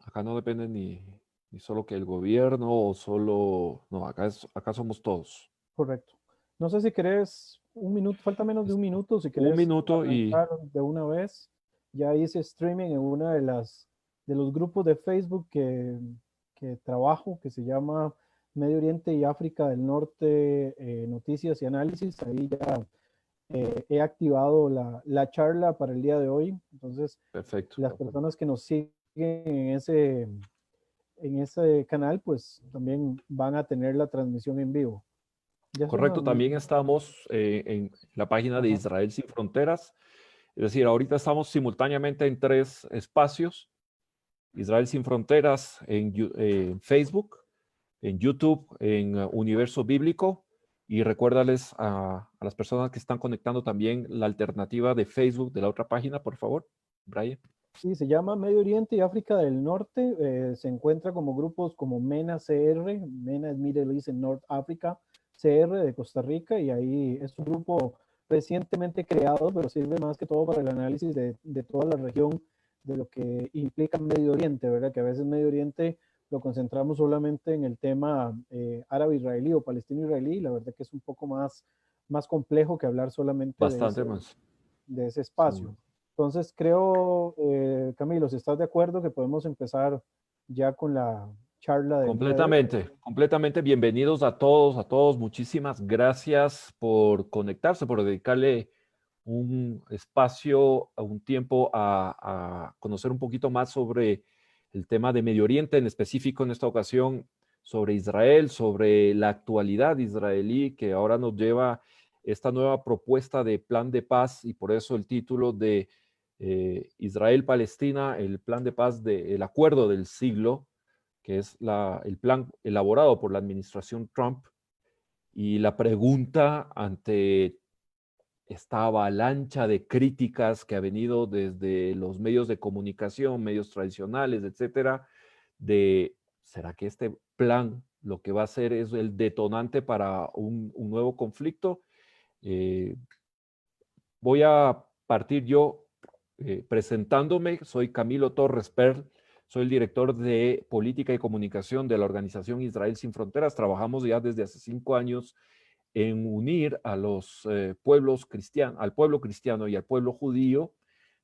Acá no depende ni solo que el gobierno o solo... No, acá somos todos. Correcto. No sé si querés un minuto, falta menos de un Listo. minuto, si Un querés minuto y... arrancar de una vez. Ya hice streaming en una de los grupos de Facebook que trabajo, que se llama Medio Oriente y África del Norte, Noticias y Análisis. Ahí ya he activado la charla para el día de hoy. Entonces, Perfecto, las personas que nos siguen en ese canal, pues también van a tener la transmisión en vivo. Ya son correcto. También estamos en la página de ajá. Israel Sin Fronteras. Es decir, ahorita estamos simultáneamente en 3 espacios. Israel Sin Fronteras en Facebook, en YouTube, en Universo Bíblico. Y recuérdales a las personas que están conectando también la alternativa de Facebook de la otra página, por favor, Brian. Sí, se llama Medio Oriente y África del Norte. Se encuentra como grupos como MENA CR, MENA es Middle East and North Africa, CR de Costa Rica, y ahí es un grupo recientemente creado, pero sirve más que todo para el análisis de toda la región, de lo que implica Medio Oriente, ¿verdad? Que a veces Medio Oriente lo concentramos solamente en el tema árabe-israelí o palestino-israelí, la verdad que es un poco más complejo que hablar solamente Bastante más. de ese Sí. espacio. Entonces creo, Camilo, si estás de acuerdo, que podemos empezar ya con la charla del día de hoy. Completamente, completamente bienvenidos a todos, a todos. Muchísimas gracias por conectarse, por dedicarle un espacio, un tiempo a conocer un poquito más sobre el tema de Medio Oriente, en específico en esta ocasión sobre Israel, sobre la actualidad israelí que ahora nos lleva esta nueva propuesta de plan de paz y por eso el título de Israel-Palestina, el plan de paz del acuerdo del siglo, que es el plan elaborado por la administración Trump. Y la pregunta ante esta avalancha de críticas que ha venido desde los medios de comunicación, medios tradicionales, etcétera, de ¿será que este plan lo que va a hacer es el detonante para un nuevo conflicto? Eh, Voy a partir yo presentándome. Soy Camilo Torres Perl, soy el director de Política y Comunicación de la organización Israel Sin Fronteras. Trabajamos ya desde hace 5 años en unir a los pueblos cristianos, al pueblo cristiano y al pueblo judío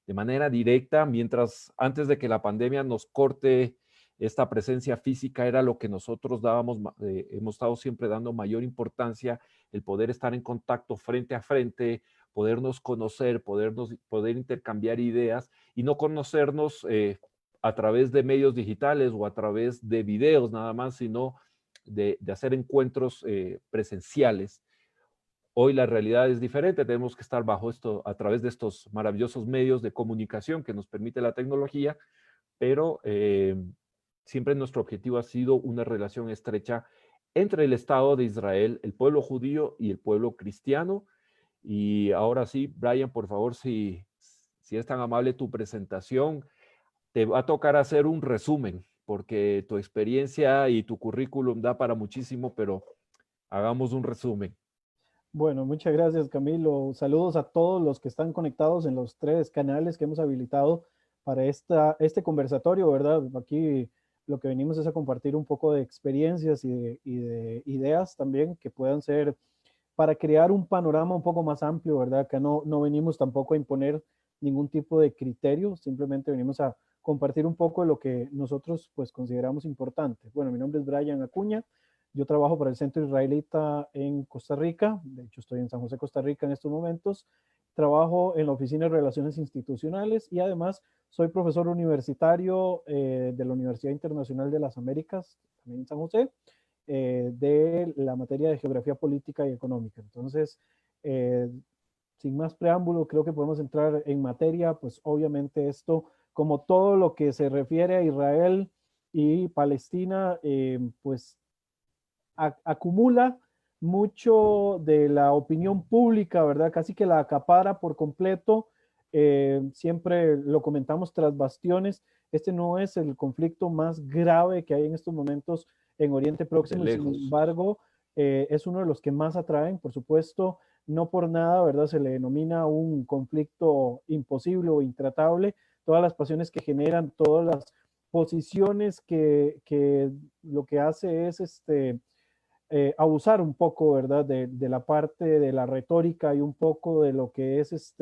de manera directa, mientras antes de que la pandemia nos corte esta presencia física era lo que nosotros dábamos, hemos estado siempre dando mayor importancia, el poder estar en contacto frente a frente, podernos conocer, poder intercambiar ideas y no conocernos a través de medios digitales o a través de videos nada más, sino de hacer encuentros presenciales. Hoy la realidad es diferente, tenemos que estar bajo esto, a través de estos maravillosos medios de comunicación que nos permite la tecnología, pero siempre nuestro objetivo ha sido una relación estrecha entre el Estado de Israel, el pueblo judío y el pueblo cristiano. Y ahora sí, Brian, por favor, si es tan amable tu presentación, te va a tocar hacer un resumen, porque tu experiencia y tu currículum da para muchísimo, pero hagamos un resumen. Bueno, muchas gracias, Camilo. Saludos a todos los que están conectados en los 3 canales que hemos habilitado para este conversatorio, ¿verdad? Aquí lo que venimos es a compartir un poco de experiencias y de ideas también que puedan ser para crear un panorama un poco más amplio, ¿verdad? Que no venimos tampoco a imponer ningún tipo de criterio, simplemente venimos a compartir un poco de lo que nosotros pues consideramos importante. Bueno, mi nombre es Brian Acuña, yo trabajo para el Centro Israelita en Costa Rica, de hecho estoy en San José, Costa Rica en estos momentos, trabajo en la Oficina de Relaciones Institucionales y además soy profesor universitario de la Universidad Internacional de las Américas, también en San José, de la materia de geografía política y económica. Entonces, sin más preámbulo, creo que podemos entrar en materia, pues obviamente esto, como todo lo que se refiere a Israel y Palestina, pues acumula mucho de la opinión pública, ¿verdad? Casi que la acapara por completo. Siempre lo comentamos tras bastiones. Este no es el conflicto más grave que hay en estos momentos en Oriente De Próximo y sin lejos. embargo es uno de los que más atraen, por supuesto, no por nada, ¿verdad? Se le denomina un conflicto imposible o intratable. Todas las pasiones que generan, todas las posiciones que lo que hace es abusar un poco, ¿verdad? De la parte de la retórica y un poco de lo que es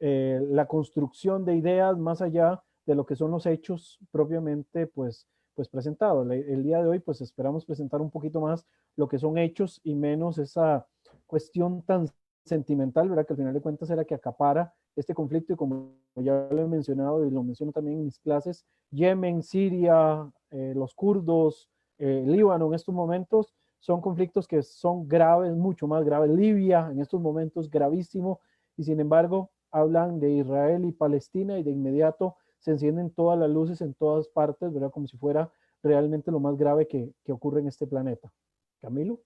la construcción de ideas más allá de lo que son los hechos propiamente, pues presentados. El día de hoy, pues esperamos presentar un poquito más lo que son hechos y menos esa cuestión tan sentimental, ¿verdad? Que al final de cuentas es la que acapara este conflicto y como ya lo he mencionado y lo menciono también en mis clases, Yemen, Siria, los kurdos, Líbano en estos momentos son conflictos que son graves, mucho más graves. Libia en estos momentos gravísimo y sin embargo hablan de Israel y Palestina y de inmediato se encienden todas las luces en todas partes, ¿verdad? Como si fuera realmente lo más grave que ocurre en este planeta. Camilo.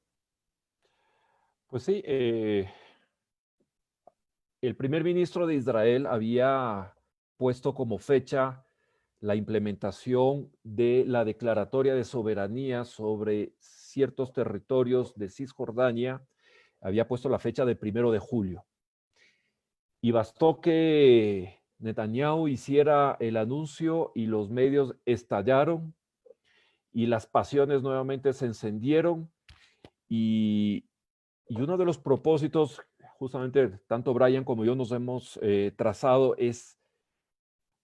Pues sí, el primer ministro de Israel había puesto como fecha la implementación de la declaratoria de soberanía sobre ciertos territorios de Cisjordania. Había puesto la fecha del 1 de julio. Y bastó que Netanyahu hiciera el anuncio y los medios estallaron y las pasiones nuevamente se encendieron y uno de los propósitos, justamente tanto Brian como yo nos hemos trazado, es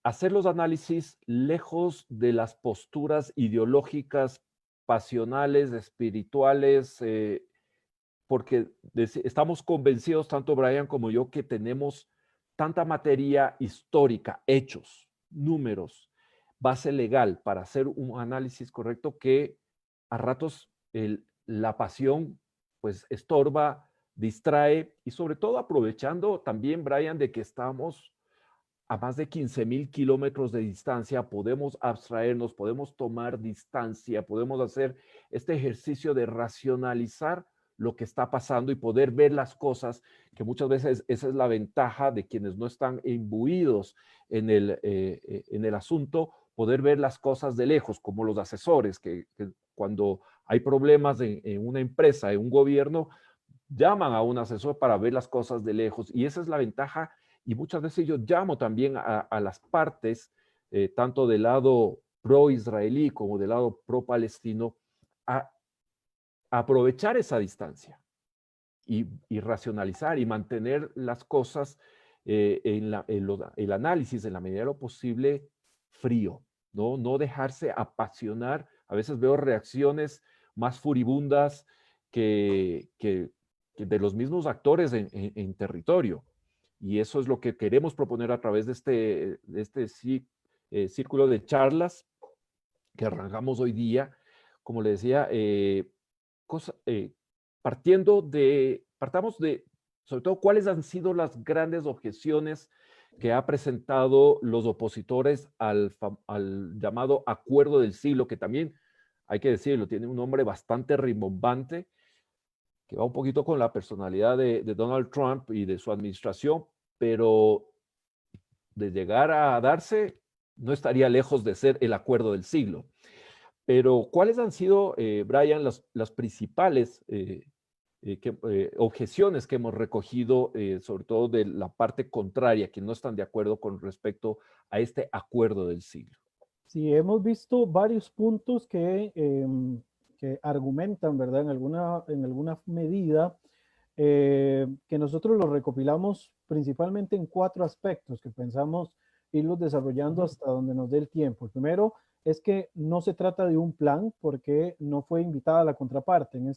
hacer los análisis lejos de las posturas ideológicas, pasionales, espirituales, porque estamos convencidos, tanto Brian como yo, que tenemos tanta materia histórica, hechos, números, base legal para hacer un análisis correcto que a ratos la pasión pues estorba, distrae y sobre todo aprovechando también, Brian, de que estamos a más de 15,000 kilómetros de distancia, podemos abstraernos, podemos tomar distancia, podemos hacer este ejercicio de racionalizar lo que está pasando y poder ver las cosas, que muchas veces esa es la ventaja de quienes no están imbuidos en el asunto, poder ver las cosas de lejos, como los asesores, que cuando hay problemas en una empresa, en un gobierno, llaman a un asesor para ver las cosas de lejos. Y esa es la ventaja. Y muchas veces yo llamo también a las partes, tanto del lado pro-israelí como del lado pro-palestino, a aprovechar esa distancia y racionalizar y mantener las cosas el análisis en la medida de lo posible frío, ¿no? No dejarse apasionar. A veces veo reacciones más furibundas que de los mismos actores en territorio. Y eso es lo que queremos proponer a través de este círculo de charlas que arrancamos hoy día. Como le decía, partamos de, sobre todo, cuáles han sido las grandes objeciones que ha presentado los opositores al llamado Acuerdo del Siglo, que también, hay que decirlo, tiene un nombre bastante rimbombante, que va un poquito con la personalidad de Donald Trump y de su administración, pero de llegar a darse, no estaría lejos de ser el Acuerdo del Siglo. Pero, ¿cuáles han sido, Brian, las principales objeciones que hemos recogido, sobre todo de la parte contraria, que no están de acuerdo con respecto a este Acuerdo del Siglo? Sí, hemos visto varios puntos que argumentan, ¿verdad? En alguna medida, que nosotros los recopilamos principalmente en cuatro aspectos que pensamos irlos desarrollando hasta donde nos dé el tiempo. El primero es que no se trata de un plan porque no fue invitada la contraparte. En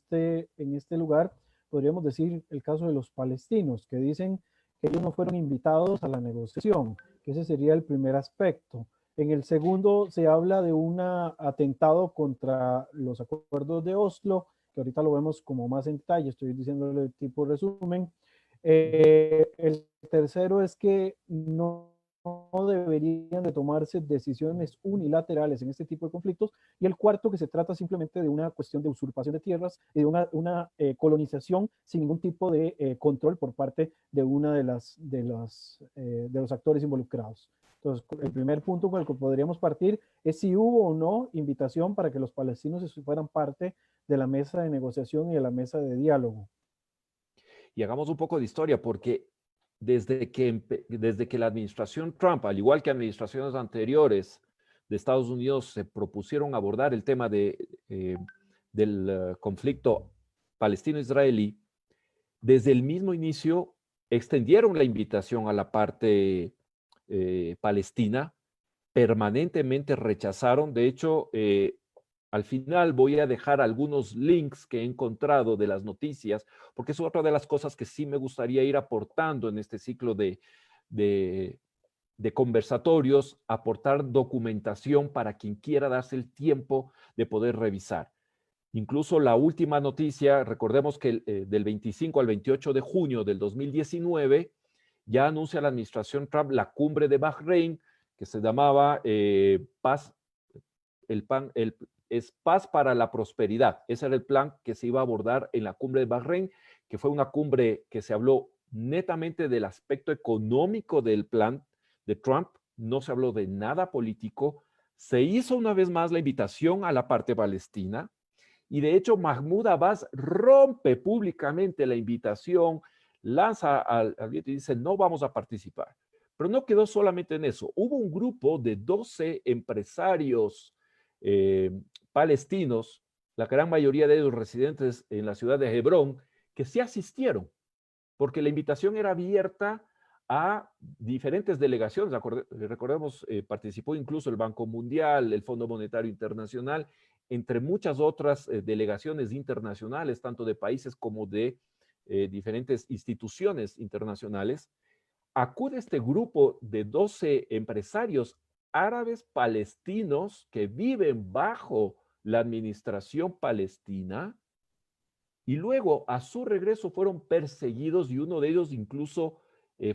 este lugar podríamos decir el caso de los palestinos, que dicen que ellos no fueron invitados a la negociación, que ese sería el primer aspecto. En el segundo se habla de un atentado contra los acuerdos de Oslo, que ahorita lo vemos como más en detalle, estoy diciéndole tipo resumen. El tercero es que no deberían de tomarse decisiones unilaterales en este tipo de conflictos. Y el cuarto, que se trata simplemente de una cuestión de usurpación de tierras y de una colonización sin ningún tipo de control por parte de una de los actores involucrados. Entonces, el primer punto con el que podríamos partir es si hubo o no invitación para que los palestinos fueran parte de la mesa de negociación y de la mesa de diálogo. Y hagamos un poco de historia, porque desde que la administración Trump, al igual que administraciones anteriores, de Estados Unidos se propusieron abordar el tema del conflicto palestino-israelí, desde el mismo inicio extendieron la invitación a la parte palestina, permanentemente rechazaron. De hecho, al final voy a dejar algunos links que he encontrado de las noticias, porque es otra de las cosas que sí me gustaría ir aportando en este ciclo de conversatorios, aportar documentación para quien quiera darse el tiempo de poder revisar. Incluso la última noticia, recordemos que del 25 al 28 de junio del 2019, ya anuncia la administración Trump la cumbre de Bahrein, que se llamaba Paz, es Paz para la Prosperidad. Ese era el plan que se iba a abordar en la cumbre de Bahrein, que fue una cumbre que se habló netamente del aspecto económico del plan de Trump, no se habló de nada político. Se hizo una vez más la invitación a la parte palestina, y de hecho Mahmoud Abbas rompe públicamente la invitación, lanza al viento y dice, no vamos a participar. Pero no quedó solamente en eso. Hubo un grupo de 12 empresarios palestinos, la gran mayoría de ellos residentes en la ciudad de Hebrón, que sí asistieron, porque la invitación era abierta a diferentes delegaciones. Recordemos, participó incluso el Banco Mundial, el Fondo Monetario Internacional, entre muchas otras delegaciones internacionales, tanto de países como de diferentes instituciones internacionales. Acude este grupo de 12 empresarios árabes palestinos que viven bajo la administración palestina, y luego a su regreso fueron perseguidos y uno de ellos incluso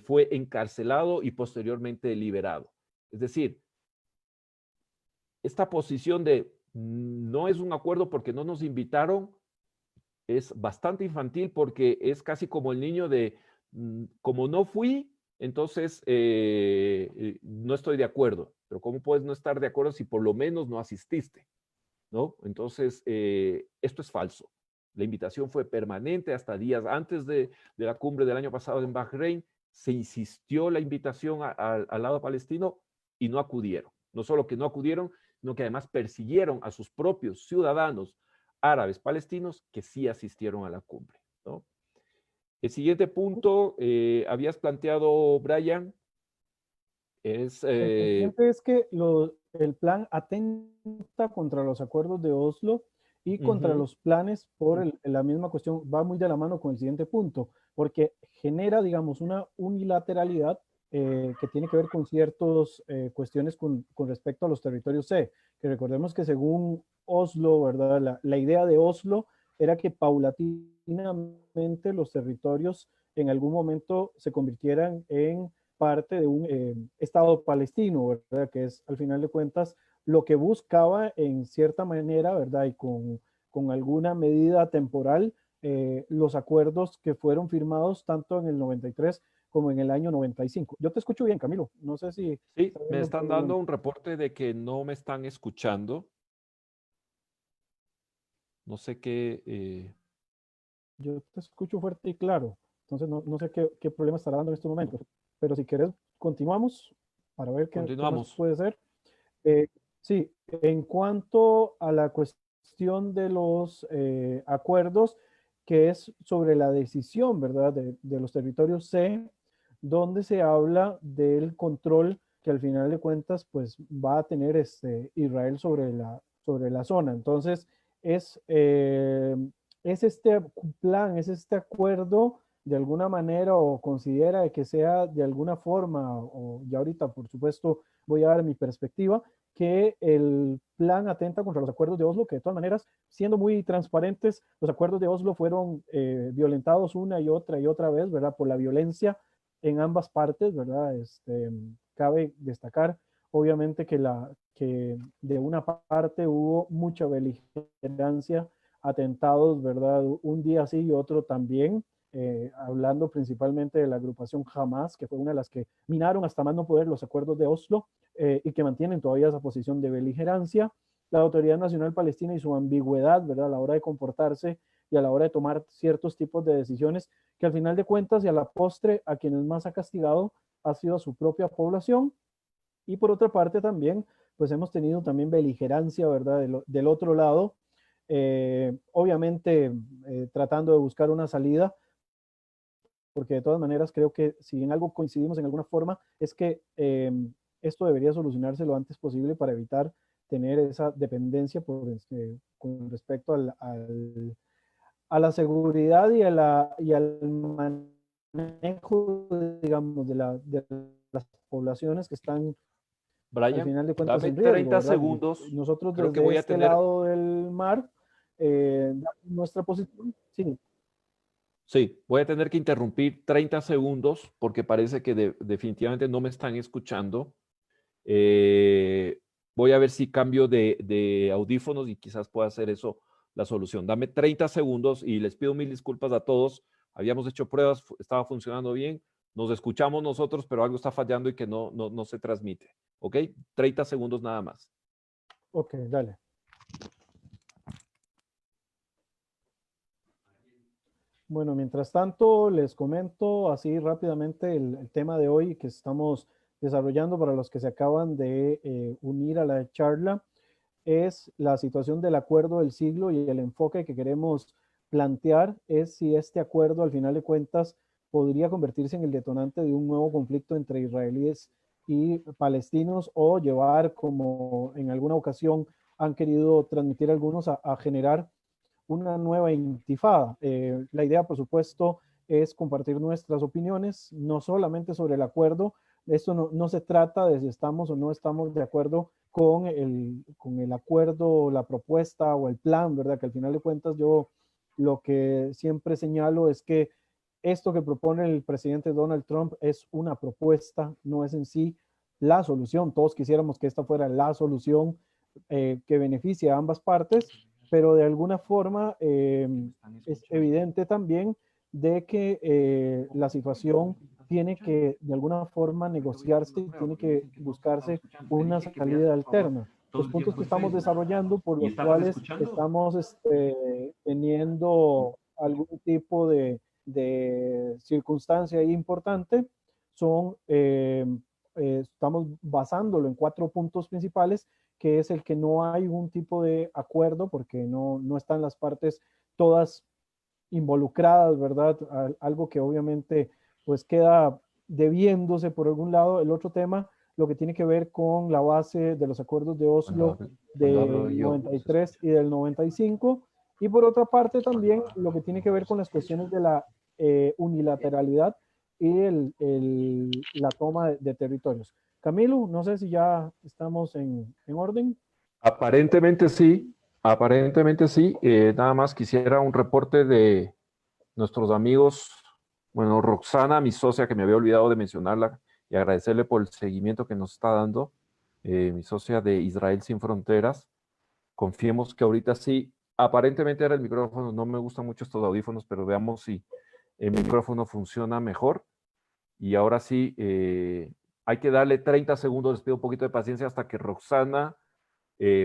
fue encarcelado y posteriormente liberado. Es decir, esta posición de no es un acuerdo porque no nos invitaron es bastante infantil, porque es casi como el niño de como no fui, entonces no estoy de acuerdo. Pero ¿cómo puedes no estar de acuerdo si por lo menos no asististe? ¿No? Entonces, esto es falso. La invitación fue permanente hasta días antes de la cumbre del año pasado en Bahrein. Se insistió la invitación al lado palestino y no acudieron. No solo que no acudieron, sino que además persiguieron a sus propios ciudadanos árabes palestinos que sí asistieron a la cumbre, ¿no? El siguiente punto, habías planteado, Brian, es... El siguiente es que el plan atenta contra los acuerdos de Oslo y contra los planes por la misma cuestión. Va muy de la mano con el siguiente punto, porque genera, digamos, una unilateralidad que tiene que ver con ciertas cuestiones con respecto a los territorios C, que recordemos que según Oslo, ¿verdad? La idea de Oslo era que paulatinamente los territorios en algún momento se convirtieran en parte de un Estado palestino, ¿verdad? Que es, al final de cuentas, lo que buscaba en cierta manera, ¿verdad? Y con alguna medida temporal, los acuerdos que fueron firmados tanto en el 93 como en el año 95. Yo te escucho bien, Camilo. No sé si... Sí, me están dando un reporte de que no me están escuchando. No sé qué... Yo te escucho fuerte y claro. Entonces, no sé qué problema estará dando en estos momentos. Pero si querés, continuamos para ver qué más Continuamos. puede ser. Sí, en cuanto a la cuestión de los acuerdos, que es sobre la decisión, ¿verdad?, de los territorios C, donde se habla del control que al final de cuentas, pues va a tener Israel sobre la zona. Entonces, es, eh, es este plan, es este acuerdo de alguna manera o considera que sea de alguna forma, o ya ahorita por supuesto voy a dar mi perspectiva, que el plan atenta contra los acuerdos de Oslo, que de todas maneras, siendo muy transparentes, los acuerdos de Oslo fueron violentados una y otra vez, ¿verdad? Por la violencia en ambas partes, ¿verdad? Cabe destacar, obviamente, que de una parte hubo mucha beligerancia, atentados, ¿verdad? Un día sí y otro también, hablando principalmente de la agrupación Hamas, que fue una de las que minaron hasta más no poder los acuerdos de Oslo, y que mantienen todavía esa posición de beligerancia. La Autoridad Nacional Palestina y su ambigüedad, ¿verdad?, a la hora de comportarse y a la hora de tomar ciertos tipos de decisiones, que al final de cuentas y a la postre a quienes más ha castigado ha sido a su propia población. Y por otra parte también, pues hemos tenido también beligerancia, ¿verdad? Del otro lado, obviamente tratando de buscar una salida, porque de todas maneras creo que si en algo coincidimos en alguna forma, es que esto debería solucionarse lo antes posible para evitar tener esa dependencia con respecto a la seguridad y al manejo, digamos, de las poblaciones que están al Brian, final de cuentas dame en riesgo, 30 ¿verdad? Y segundos. nosotros Creo que desde voy a este tener, lado del mar, nuestra posición, sí, sí, voy a tener que interrumpir 30 segundos porque parece que definitivamente no me están escuchando. Voy a ver si cambio de audífonos y quizás pueda hacer eso la solución. Dame 30 segundos y les pido mil disculpas a todos. Habíamos hecho pruebas, estaba funcionando bien. Nos escuchamos nosotros, pero algo está fallando y que no se transmite. ¿Ok? 30 segundos nada más. ok, dale. Bueno, mientras tanto, les comento así rápidamente el tema de hoy que estamos desarrollando para los que se acaban de unir a la charla. Es la situación del acuerdo del siglo y el enfoque que queremos plantear es si este acuerdo, al final de cuentas, podría convertirse en el detonante de un nuevo conflicto entre israelíes y palestinos o llevar, como en alguna ocasión han querido transmitir algunos, a generar una nueva intifada. La idea, por supuesto, es compartir nuestras opiniones, no solamente sobre el acuerdo. Esto no se trata de si estamos o no estamos de acuerdo con el acuerdo, la propuesta o el plan, ¿verdad? Que al final de cuentas yo lo que siempre señalo es que esto que propone el presidente Donald Trump es una propuesta, no es en sí la solución. Todos quisiéramos que esta fuera la solución que beneficie a ambas partes, pero de alguna forma es evidente también de que la situación tiene que de alguna forma negociarse y tiene que buscarse una salida alterna. Los puntos que estamos desarrollando por los cuales estamos teniendo algún tipo de circunstancia importante son, estamos basándolo en 4 puntos principales, que es el que no hay un tipo de acuerdo porque no están las partes todas involucradas, ¿verdad? Algo que obviamente pues queda debiéndose por algún lado. El otro tema, lo que tiene que ver con la base de los acuerdos de Oslo Cuando hablo del yo, 93 y del 95. Y por otra parte también lo que tiene que ver con las cuestiones de la unilateralidad y la toma de territorios. Camilo, no sé si ya estamos en orden. aparentemente sí, aparentemente sí. Nada más quisiera un reporte de nuestros amigos, bueno, Roxana, mi socia, que me había olvidado de mencionarla, y agradecerle por el seguimiento que nos está dando, mi socia de Israel Sin Fronteras. Confiemos que ahorita sí, aparentemente era el micrófono, no me gustan mucho estos audífonos, pero veamos si el micrófono funciona mejor. Y ahora sí, hay que darle 30 segundos, les pido un poquito de paciencia hasta que Roxana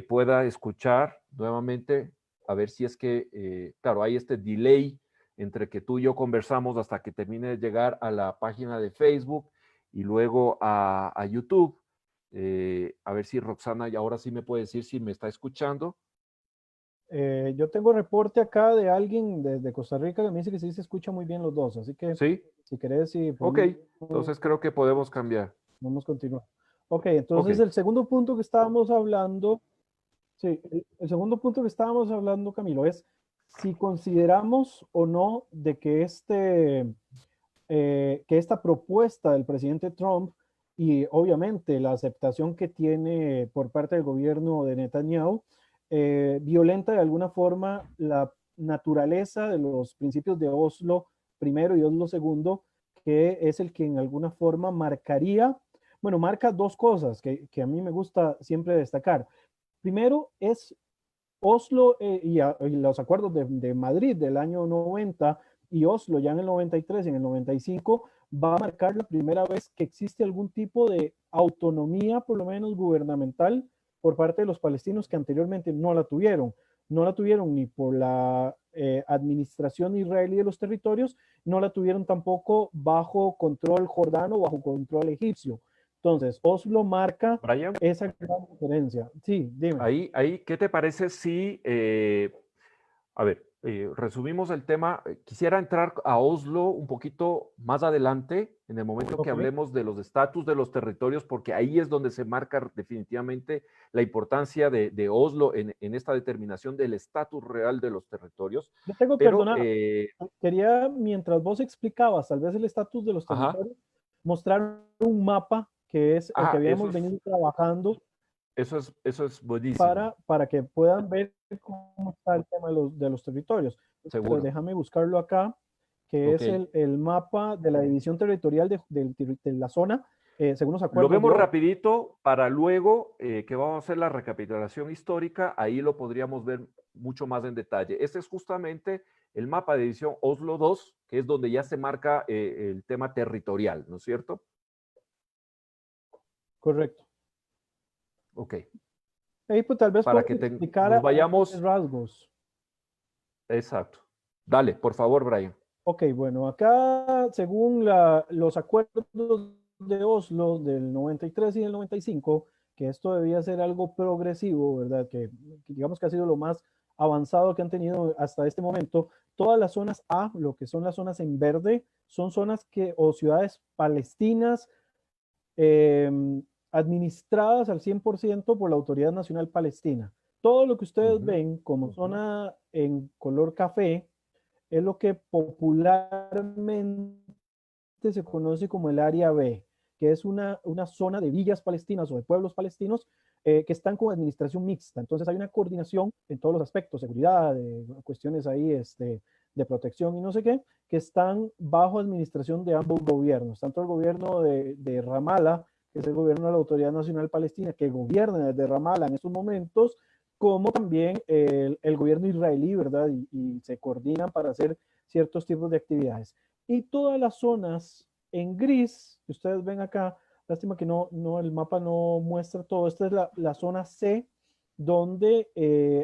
pueda escuchar nuevamente, a ver si es que, claro, hay este delay entre que tú y yo conversamos hasta que termine de llegar a la página de Facebook y luego a YouTube. A ver si Roxana y ahora sí me puede decir si me está escuchando. Yo tengo reporte acá de alguien desde Costa Rica que me dice que sí se escucha muy bien los dos, así que ¿Sí? si querés, sí, Ok, entonces creo que podemos cambiar. podemos continuar. Ok, Ok. entonces el segundo punto que estábamos hablando, sí, el segundo punto que estábamos hablando, Camilo, es si consideramos o no de que que esta propuesta del presidente Trump y obviamente la aceptación que tiene por parte del gobierno de Netanyahu violenta de alguna forma la naturaleza de los principios de Oslo primero y Oslo segundo, que es el que en alguna forma marcaría, bueno, marca dos cosas que a mí me gusta siempre destacar. Primero es Oslo y los acuerdos de Madrid del año 90 y Oslo ya en el 93 y en el 95 va a marcar la primera vez que existe algún tipo de autonomía, por lo menos gubernamental, por parte de los palestinos que anteriormente no la tuvieron. No la tuvieron ni por la administración israelí de los territorios, no la tuvieron tampoco bajo control jordano, bajo control egipcio. Entonces, Oslo marca Brian, esa gran diferencia. Sí, dime. ¿qué te parece si, a ver, resumimos el tema? Quisiera entrar a Oslo un poquito más adelante, en el momento que Ok, hablemos de los estatus de los territorios, porque ahí es donde se marca definitivamente la importancia de Oslo en esta determinación del estatus real de los territorios. yo tengo, Pero, perdona, quería, mientras vos explicabas tal vez el estatus de los ajá, territorios, mostrar un mapa que es el que eso habíamos venido trabajando eso es buenísimo, para que puedan ver cómo está el tema de los territorios. Entonces, seguro. déjame buscarlo acá, que Ok. es el mapa de la división territorial de la zona, según los Lo acuerdos de vemos Oslo. rapidito para luego que vamos a hacer la recapitulación histórica, ahí lo podríamos ver mucho más en detalle. Este es justamente el mapa de división Oslo 2, que es donde ya se marca el tema territorial, ¿no es cierto? Correcto. Ok, Ahí pues tal vez para podemos que explicar nos a grandes vayamos, rasgos. exacto. Dale, por favor, Brian. Ok, bueno, acá según los acuerdos de Oslo del 93 y del 95, que esto debía ser algo progresivo, ¿verdad? Que digamos que ha sido lo más avanzado que han tenido hasta este momento. Todas las zonas A, lo que son las zonas en verde, son zonas que, o ciudades palestinas eh, administradas al 100% por la Autoridad Nacional Palestina. Todo lo que ustedes Ujú. ven como zona en color café es lo que popularmente se conoce como el área B, que es una zona de villas palestinas o de pueblos palestinos que están con administración mixta. Entonces hay una coordinación en todos los aspectos, seguridad, cuestiones ahí de protección y no sé qué, que están bajo administración de ambos gobiernos, tanto el gobierno de Ramallah, que es el gobierno de la Autoridad Nacional Palestina, que gobierna desde Ramallah en estos momentos, como también el gobierno israelí, ¿verdad? Y se coordinan para hacer ciertos tipos de actividades. Y todas las zonas en gris que ustedes ven acá, lástima que el mapa no muestra todo, esta es la zona C, donde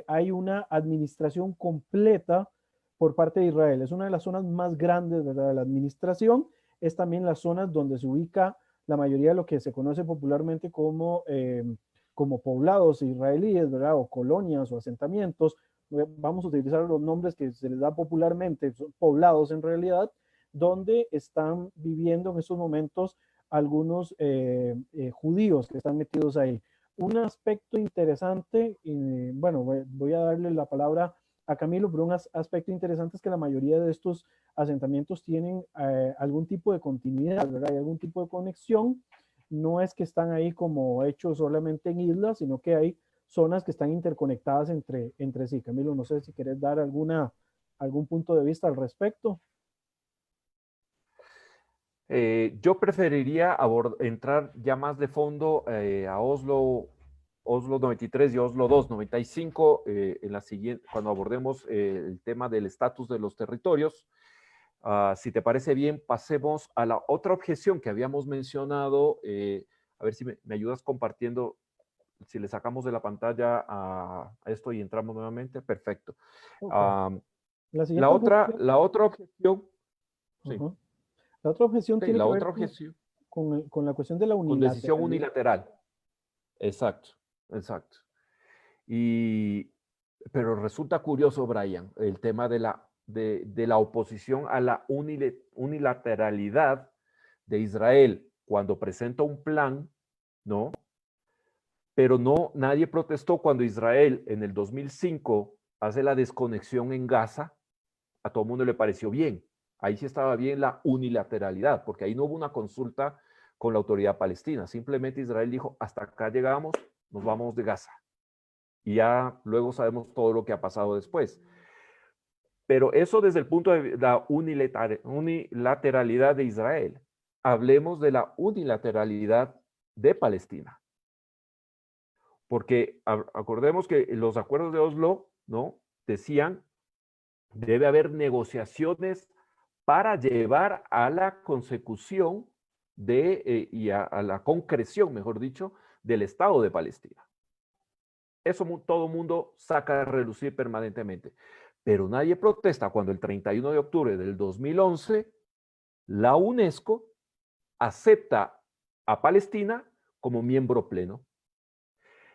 hay una administración completa por parte de Israel. Es una de las zonas más grandes, ¿verdad?, de la administración. Es también las zonas donde se ubica la mayoría de lo que se conoce popularmente como poblados israelíes, ¿verdad? O colonias o asentamientos. Vamos a utilizar los nombres que se les da popularmente, son poblados en realidad, donde están viviendo en estos momentos algunos judíos que están metidos ahí. Un aspecto interesante, bueno, voy a darle la palabra a Camilo, pero un aspecto interesante es que la mayoría de estos asentamientos tienen algún tipo de continuidad, ¿verdad? Hay algún tipo de conexión. No es que están ahí como hechos solamente en islas, sino que hay zonas que están interconectadas entre sí. Camilo, no sé si querés dar algún punto de vista al respecto. Yo preferiría entrar ya más de fondo a Oslo 93 y Oslo 2, 95, en la siguiente, cuando abordemos el tema del estatus de los territorios. Si te parece bien, pasemos a la otra objeción que habíamos mencionado. A ver si me ayudas compartiendo, si le sacamos de la pantalla a esto y entramos nuevamente. Perfecto. Ok. Uh, La siguiente objeción, la otra objeción, sí, uh-huh. La otra objeción sí, tiene la que ver otra objeción con la cuestión de la con decisión unilateralidad. unilateral. Exacto, exacto. Y, pero resulta curioso, Brian, el tema de la oposición a la unilateralidad de Israel cuando presenta un plan, ¿no? Pero no, nadie protestó cuando Israel en el 2005 hace la desconexión en Gaza, a todo el mundo le pareció bien. Ahí sí estaba bien la unilateralidad, porque ahí no hubo una consulta con la autoridad palestina. Simplemente Israel dijo, hasta acá llegamos, nos vamos de Gaza. Y ya luego sabemos todo lo que ha pasado después. Pero eso desde el punto de la unilateralidad de Israel. Hablemos de la unilateralidad de Palestina. Porque acordemos que los acuerdos de Oslo, ¿no?, decían, debe haber negociaciones para llevar a la consecución y a la concreción, mejor dicho, del Estado de Palestina. Eso todo el mundo saca a relucir permanentemente. Pero nadie protesta cuando el 31 de octubre del 2011 la UNESCO acepta a Palestina como miembro pleno.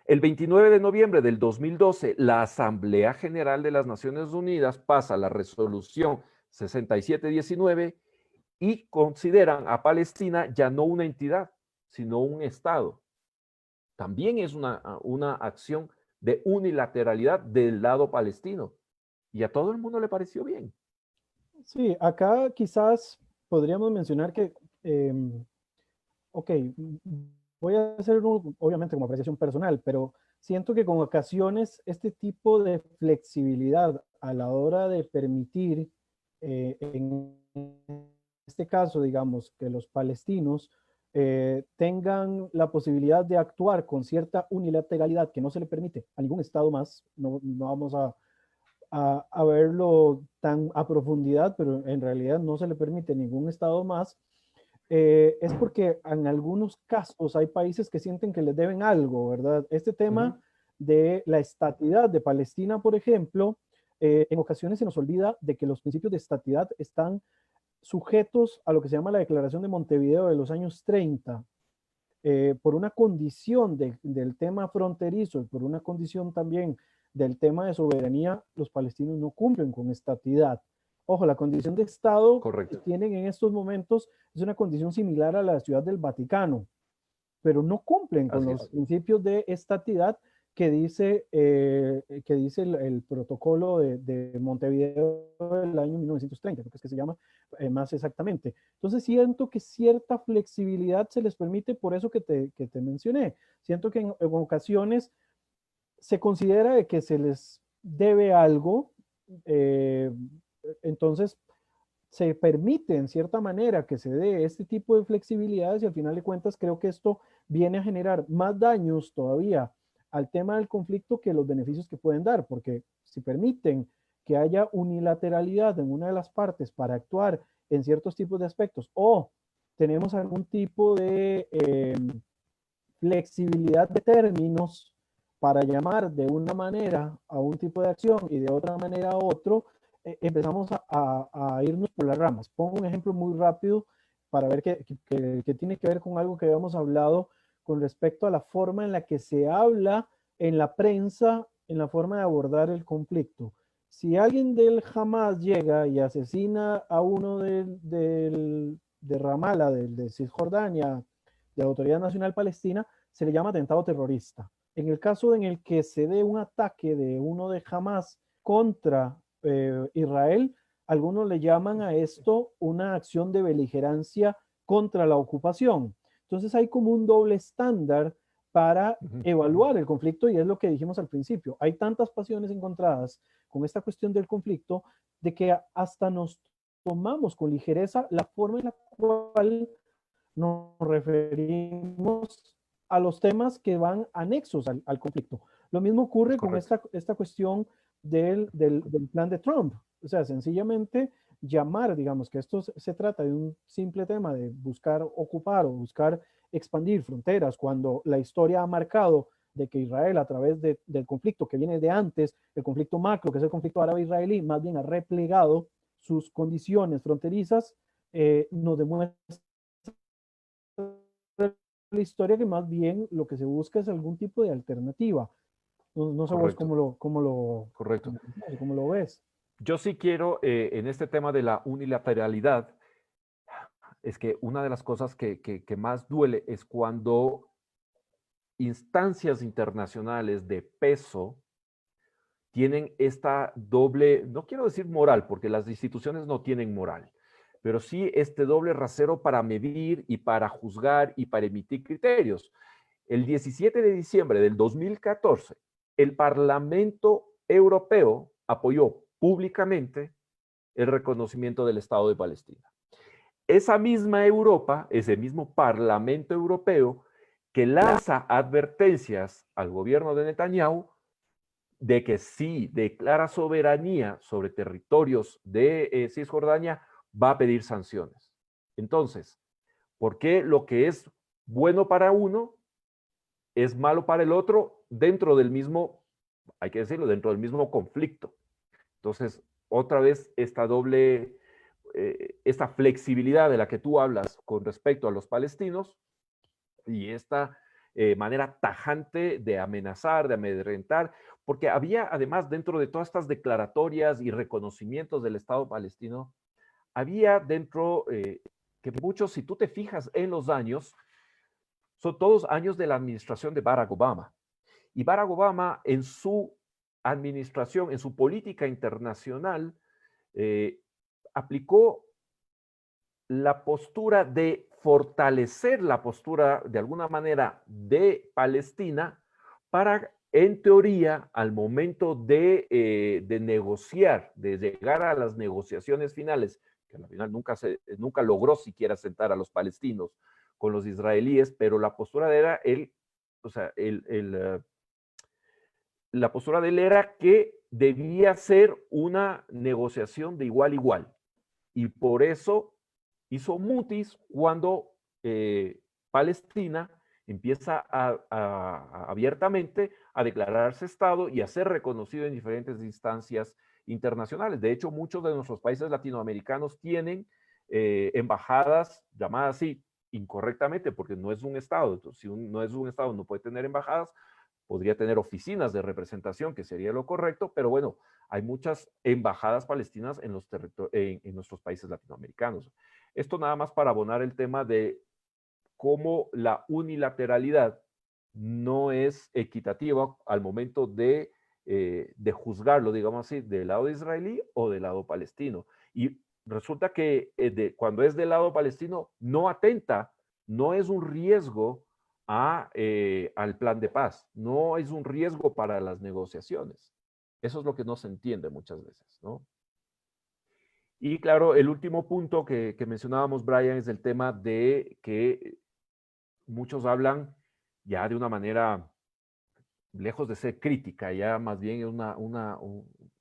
El 29 de noviembre del 2012, la Asamblea General de las Naciones Unidas pasa la resolución 6719 y consideran a Palestina ya no una entidad, sino un Estado. También es una acción de unilateralidad del lado palestino. Y a todo el mundo le pareció bien. Sí, acá quizás podríamos mencionar que, ok, voy a hacer obviamente como apreciación personal, pero siento que con ocasiones este tipo de flexibilidad a la hora de permitir, en este caso, digamos, que los palestinos tengan la posibilidad de actuar con cierta unilateralidad que no se le permite a ningún Estado más, no vamos a verlo tan a profundidad, pero en realidad no se le permite a ningún Estado más, es porque en algunos casos hay países que sienten que les deben algo, ¿verdad? Este tema de la estatidad de Palestina, por ejemplo, en ocasiones se nos olvida de que los principios de estatidad están sujetos a lo que se llama la Declaración de Montevideo de los años 30, por una condición del tema fronterizo y por una condición también del tema de soberanía, los palestinos no cumplen con estatidad. Ojo, la condición de Estado que Correcto. tienen en estos momentos es una condición similar a la Ciudad del Vaticano, pero no cumplen con Así los es. principios de estatidad que dice el protocolo de Montevideo del año 1930, porque es que se llama más exactamente. Entonces siento que cierta flexibilidad se les permite por eso que te mencioné. Siento que en ocasiones se considera de que se les debe algo, eh, entonces se permite en cierta manera que se dé este tipo de flexibilidades y al final de cuentas creo que esto viene a generar más daños todavía al tema del conflicto que los beneficios que pueden dar, porque si permiten que haya unilateralidad en una de las partes para actuar en ciertos tipos de aspectos o tenemos algún tipo de flexibilidad de términos para llamar de una manera a un tipo de acción y de otra manera a otro, empezamos a irnos por las ramas. Pongo un ejemplo muy rápido para ver que tiene que ver con algo que habíamos hablado con respecto a la forma en la que se habla en la prensa, en la forma de abordar el conflicto. Si alguien del Hamas llega y asesina a uno de Ramallah, de Cisjordania, de la Autoridad Nacional Palestina, se le llama atentado terrorista. En el caso en el que se dé un ataque de uno de Hamas contra Israel, algunos le llaman a esto una acción de beligerancia contra la ocupación. Entonces hay como un doble estándar para evaluar el conflicto y es lo que dijimos al principio. Hay tantas pasiones encontradas con esta cuestión del conflicto de que hasta nos tomamos con ligereza la forma en la cual nos referimos a los temas que van anexos al conflicto. Lo mismo ocurre con esta cuestión del plan de Trump. O sea, sencillamente llamar, digamos, que esto se trata de un simple tema de buscar ocupar o buscar expandir fronteras, cuando la historia ha marcado de que Israel, a través del conflicto que viene de antes, el conflicto macro, que es el conflicto árabe-israelí, más bien ha replegado sus condiciones fronterizas, nos demuestra la historia que más bien lo que se busca es algún tipo de alternativa. No sé vos Correcto. Correcto. cómo lo ves. Yo sí quiero, en este tema de la unilateralidad, es que una de las cosas que más duele es cuando instancias internacionales de peso tienen esta doble, no quiero decir moral, porque las instituciones no tienen moral, pero sí este doble rasero para medir y para juzgar y para emitir criterios. El 17 de diciembre del 2014, el Parlamento Europeo apoyó públicamente el reconocimiento del Estado de Palestina. Esa misma Europa, ese mismo Parlamento Europeo, que lanza advertencias al gobierno de Netanyahu de que si declara soberanía sobre territorios de Cisjordania, va a pedir sanciones. Entonces, ¿por qué lo que es bueno para uno es malo para el otro dentro del mismo, hay que decirlo, dentro del mismo conflicto? Entonces, otra vez esta doble, esta flexibilidad de la que tú hablas con respecto a los palestinos y esta manera tajante de amenazar, de amedrentar, porque había además dentro de todas estas declaratorias y reconocimientos del Estado palestino, había dentro que muchos, si tú te fijas en los años, son todos años de la administración de Barack Obama. Y Barack Obama en su administración, en su política internacional, aplicó la postura de fortalecer la postura de alguna manera de Palestina para, en teoría, al momento de negociar, de llegar a las negociaciones finales, que al final nunca logró siquiera sentar a los palestinos con los israelíes, pero la postura era la postura de él era que debía ser una negociación de igual a igual. Y por eso hizo mutis cuando Palestina empieza abiertamente a declararse Estado y a ser reconocido en diferentes instancias internacionales. De hecho, muchos de nuestros países latinoamericanos tienen embajadas llamadas así incorrectamente, porque no es un Estado. Entonces, si no es un Estado, no puede tener embajadas, podría tener oficinas de representación, que sería lo correcto, pero bueno, hay muchas embajadas palestinas en nuestros países latinoamericanos. Esto nada más para abonar el tema de cómo la unilateralidad no es equitativa al momento de juzgarlo, digamos así, del lado israelí o del lado palestino. Y resulta que cuando es del lado palestino no atenta, no es un riesgo al plan de paz, no es un riesgo para las negociaciones. Eso es lo que no se entiende muchas veces, ¿no? Y claro, el último punto que mencionábamos, Brian, es el tema de que muchos hablan ya de una manera, lejos de ser crítica, ya más bien es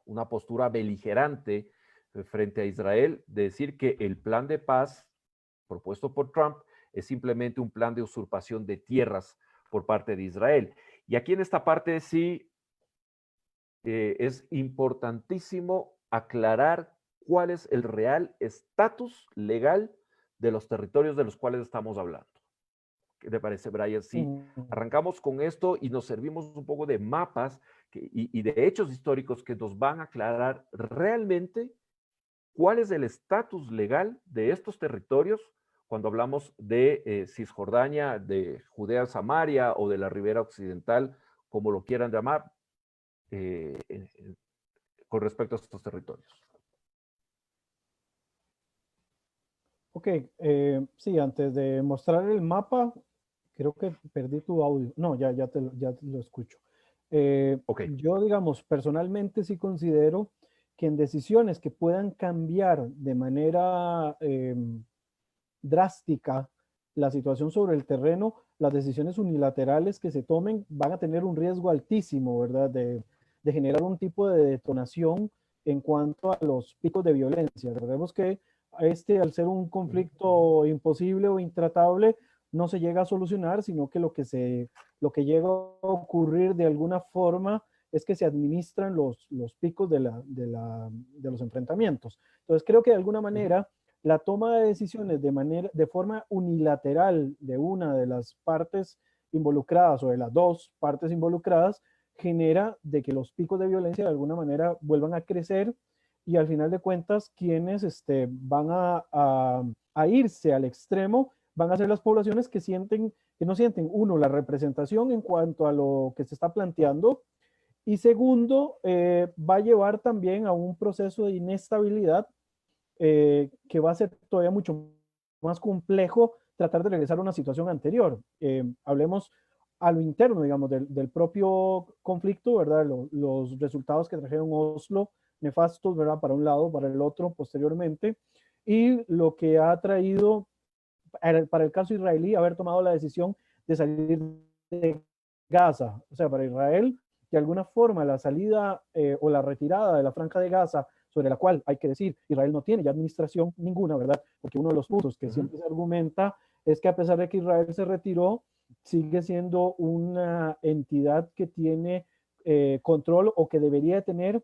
una postura beligerante frente a Israel, de decir que el plan de paz propuesto por Trump es simplemente un plan de usurpación de tierras por parte de Israel. Y aquí en esta parte sí es importantísimo aclarar cuál es el real estatus legal de los territorios de los cuales estamos hablando. ¿Qué te parece, Brian? Sí, arrancamos con esto y nos servimos un poco de mapas y de hechos históricos que nos van a aclarar realmente cuál es el estatus legal de estos territorios cuando hablamos de Cisjordania, de Judea, Samaria o de la Ribera Occidental, como lo quieran llamar, con respecto a estos territorios. Ok, sí, antes de mostrar el mapa, creo que perdí tu audio. No, ya lo escucho. Okay. Yo, digamos, personalmente sí considero que en decisiones que puedan cambiar de manera drástica la situación sobre el terreno, las decisiones unilaterales que se tomen van a tener un riesgo altísimo, ¿verdad? De generar un tipo de detonación en cuanto a los picos de violencia. Recordemos que al ser un conflicto imposible o intratable, no se llega a solucionar, sino que lo que llega a ocurrir de alguna forma es que se administran los picos de los enfrentamientos. Entonces, creo que de alguna manera la toma de decisiones de forma unilateral de una de las partes involucradas o de las dos partes involucradas genera de que los picos de violencia de alguna manera vuelvan a crecer y al final de cuentas quienes van a irse al extremo van a ser las poblaciones que no sienten, uno, la representación en cuanto a lo que se está planteando, y segundo, va a llevar también a un proceso de inestabilidad que va a ser todavía mucho más complejo tratar de regresar a una situación anterior. Hablemos a lo interno, digamos, del propio conflicto, ¿verdad? Los resultados que trajeron Oslo, nefastos, ¿verdad? Para un lado, para el otro, posteriormente, y lo que ha traído, para el caso israelí, haber tomado la decisión de salir de Gaza. O sea, para Israel, de alguna forma, la salida o la retirada de la franja de Gaza, sobre la cual hay que decir, Israel no tiene ya administración ninguna, ¿verdad? Porque uno de los puntos que siempre se argumenta es que a pesar de que Israel se retiró, sigue siendo una entidad que tiene control o que debería tener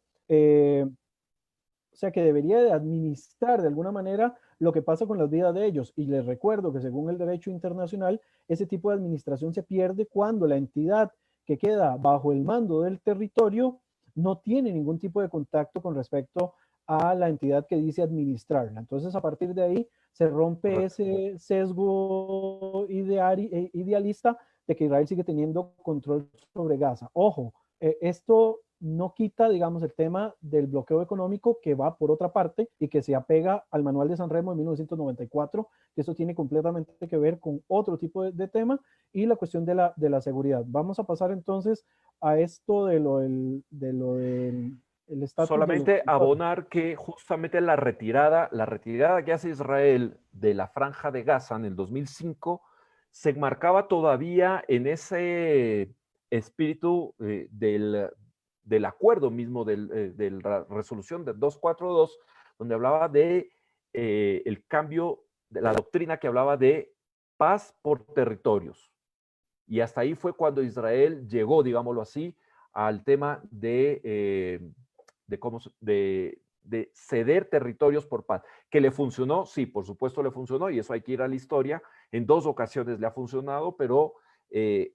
o sea, que debería de administrar de alguna manera lo que pasa con las vidas de ellos. Y les recuerdo que según el derecho internacional, ese tipo de administración se pierde cuando la entidad que queda bajo el mando del territorio no tiene ningún tipo de contacto con respecto a la entidad que dice administrarla. Entonces, a partir de ahí se rompe Correcto. ese sesgo idealista de que Israel sigue teniendo control sobre Gaza. Ojo, esto no quita, digamos, el tema del bloqueo económico que va por otra parte y que se apega al Manual de San Remo de 1994, que eso tiene completamente que ver con otro tipo de tema y la cuestión de la seguridad. Vamos a pasar entonces a esto de lo del el estatus de los Solamente territorios. abonar que justamente la retirada que hace Israel de la Franja de Gaza en el 2005 se enmarcaba todavía en ese espíritu del acuerdo mismo de la resolución de 242, donde hablaba de el cambio de la doctrina que hablaba de paz por territorios. Y hasta ahí fue cuando Israel llegó, digámoslo así, al tema de ceder territorios por paz. ¿Que le funcionó? Sí, por supuesto le funcionó, y eso hay que ir a la historia. En 2 ocasiones le ha funcionado, pero le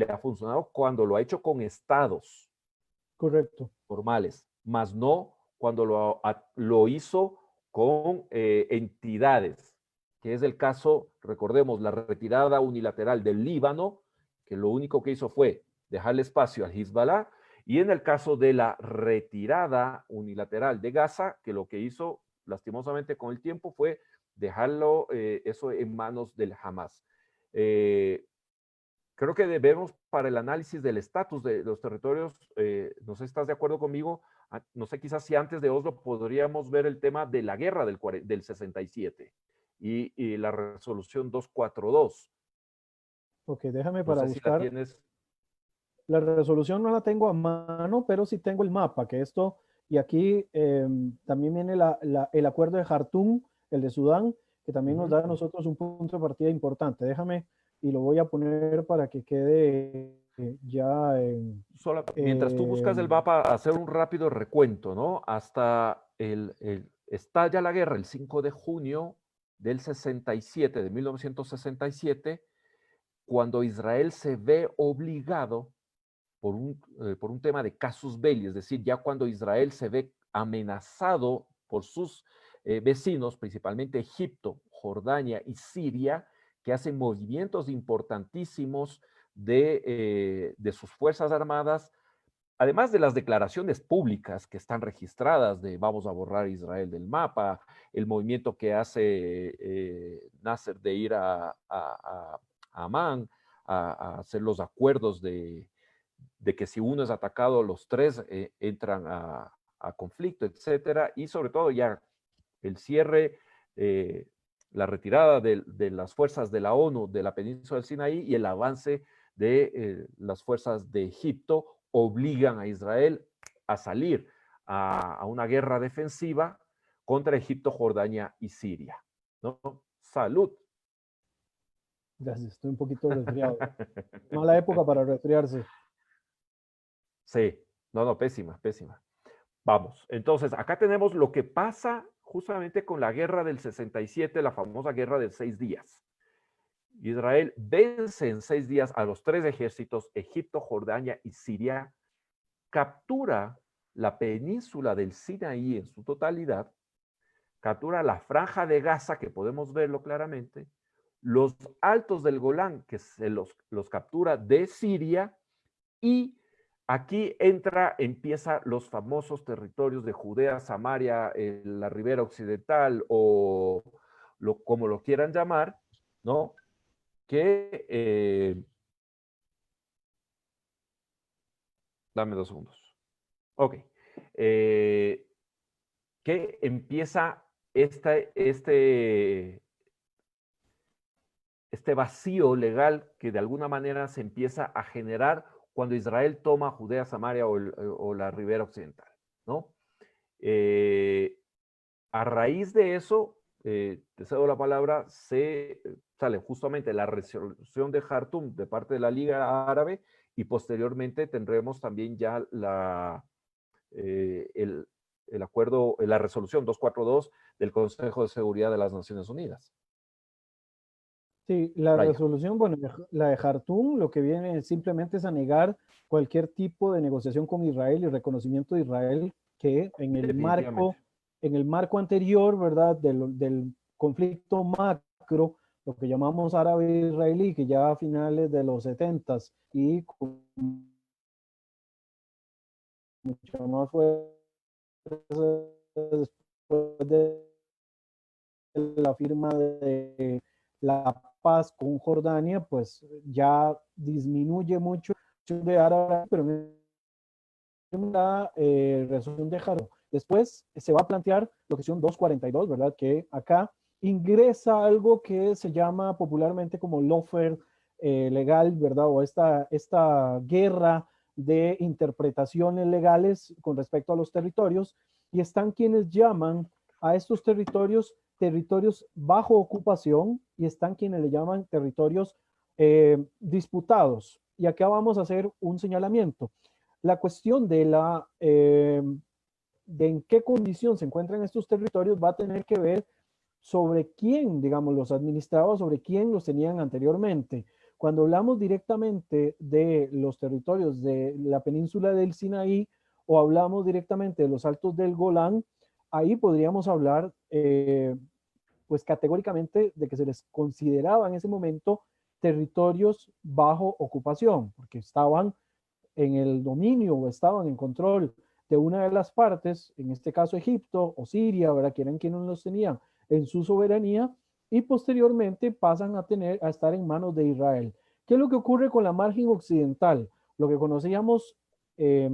ha funcionado cuando lo ha hecho con estados Correcto. formales, más no cuando lo hizo con entidades, que es el caso, recordemos, la retirada unilateral del Líbano, que lo único que hizo fue dejarle espacio al Hezbollah, y en el caso de la retirada unilateral de Gaza, que lo que hizo lastimosamente con el tiempo fue dejarlo eso en manos del Hamas. Creo que debemos, para el análisis del estatus de los territorios, no sé si estás de acuerdo conmigo, no sé, quizás si antes de Oslo podríamos ver el tema de la guerra del 67 y la resolución 242. Ok, déjame No para sé si la buscar. tienes. La resolución no la tengo a mano, pero sí tengo el mapa, que esto, y aquí también viene el acuerdo de Jartum, el de Sudán, que también nos Uh-huh. da a nosotros un punto de partida importante. Déjame, y lo voy a poner para que quede ya Mientras tú buscas el mapa, hacer un rápido recuento, ¿no? Hasta estalla la guerra el 5 de junio del 67, de 1967, cuando Israel se ve obligado por un tema de casus belli, es decir, ya cuando Israel se ve amenazado por sus vecinos, principalmente Egipto, Jordania y Siria, que hacen movimientos importantísimos de sus Fuerzas Armadas, además de las declaraciones públicas que están registradas de vamos a borrar Israel del mapa, el movimiento que hace Nasser de ir a Amán a hacer los acuerdos de que si uno es atacado, los tres entran a conflicto, etcétera, y sobre todo ya el cierre, eh, la retirada de las fuerzas de la ONU de la península del Sinaí y el avance de las fuerzas de Egipto obligan a Israel a salir a una guerra defensiva contra Egipto, Jordania y Siria, ¿no? Salud. gracias, estoy un poquito resfriado. Mala época para resfriarse. Sí, no, no, pésima, pésima. Vamos, entonces acá tenemos lo que pasa justamente con la guerra del 67, la famosa guerra de 6 días. Israel vence en 6 días a los 3 ejércitos, Egipto, Jordania y Siria, captura la península del Sinaí en su totalidad, captura la franja de Gaza, que podemos verlo claramente, los altos del Golán, que se los captura de Siria, y aquí empieza los famosos territorios de Judea, Samaria, la Ribera Occidental o como lo quieran llamar, ¿no? Que, dame 2 segundos. Ok. Que empieza este vacío legal que de alguna manera se empieza a generar cuando Israel toma Judea, Samaria o la Ribera Occidental, ¿no? A raíz de eso, te cedo la palabra, sale justamente la resolución de Jartum de parte de la Liga Árabe y posteriormente tendremos también ya el acuerdo, la resolución 242 del Consejo de Seguridad de las Naciones Unidas. Sí, la Brian. resolución, bueno, la de Jartum lo que viene simplemente es a negar cualquier tipo de negociación con Israel y reconocimiento de Israel que Definitivamente. en el marco anterior, ¿verdad? Del conflicto macro, lo que llamamos árabe-israelí, que ya a finales de los 70s y con mucho más fuerza después de la firma de la paz con Jordania, pues ya disminuye mucho de árabe, pero en la resolución de Jaro. Después se va a plantear lo que son 242, ¿verdad? Que acá ingresa algo que se llama popularmente como lawfare legal, ¿verdad? O esta guerra de interpretaciones legales con respecto a los territorios, y están quienes llaman a estos territorios territorios bajo ocupación y están quienes le llaman territorios disputados. Y acá vamos a hacer un señalamiento. La cuestión de en qué condición se encuentran estos territorios va a tener que ver sobre quién, digamos, los administraba, sobre quién los tenían anteriormente. Cuando hablamos directamente de los territorios de la península del Sinaí o hablamos directamente de los altos del Golán, ahí podríamos hablar, pues categóricamente, de que se les consideraba en ese momento territorios bajo ocupación, porque estaban en el dominio o estaban en control de una de las partes, en este caso Egipto o Siria, ¿verdad? Que eran quienes los tenían en su soberanía, y posteriormente pasan a estar en manos de Israel. ¿Qué es lo que ocurre con la margen occidental? Lo que conocíamos eh,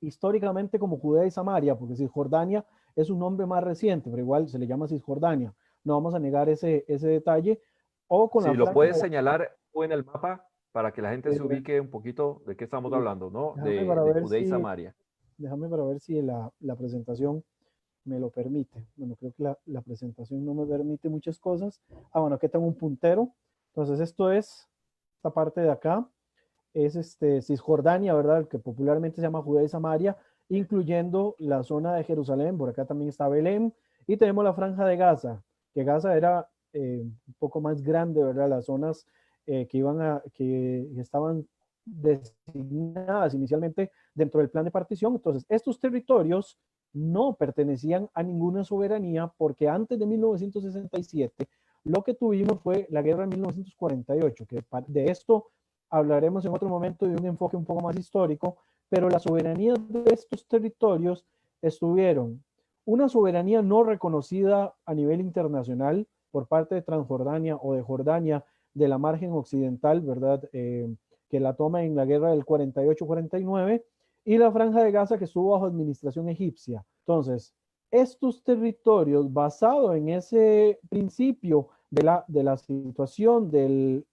históricamente como Judea y Samaria, porque Cisjordania es un nombre más reciente, pero igual se le llama Cisjordania. No vamos a negar ese detalle. O con Si la lo franja puedes señalar tú en el mapa para que la gente se de, ubique un poquito de qué estamos de, hablando, ¿no? déjame para De ver Judea y si Samaria. Déjame para ver si la presentación me lo permite. Bueno, creo que la presentación no me permite muchas cosas. Ah, bueno, aquí tengo un puntero. Entonces, esto es, esta parte de acá, es Cisjordania, ¿verdad? Que popularmente se llama Judea y Samaria, incluyendo la zona de Jerusalén. Por acá también está Belén. Y tenemos la franja de Gaza, que Gaza era un poco más grande, ¿verdad? Las zonas que estaban designadas inicialmente dentro del plan de partición. Entonces, estos territorios no pertenecían a ninguna soberanía porque antes de 1967 lo que tuvimos fue la guerra de 1948, que de esto hablaremos en otro momento de un enfoque un poco más histórico, pero la soberanía de estos territorios estuvieron una soberanía no reconocida a nivel internacional por parte de Transjordania o de Jordania de la margen occidental, ¿verdad? Que la toma en la guerra del 48-49, y la franja de Gaza que estuvo bajo administración egipcia. Entonces, estos territorios, basados en ese principio de la situación de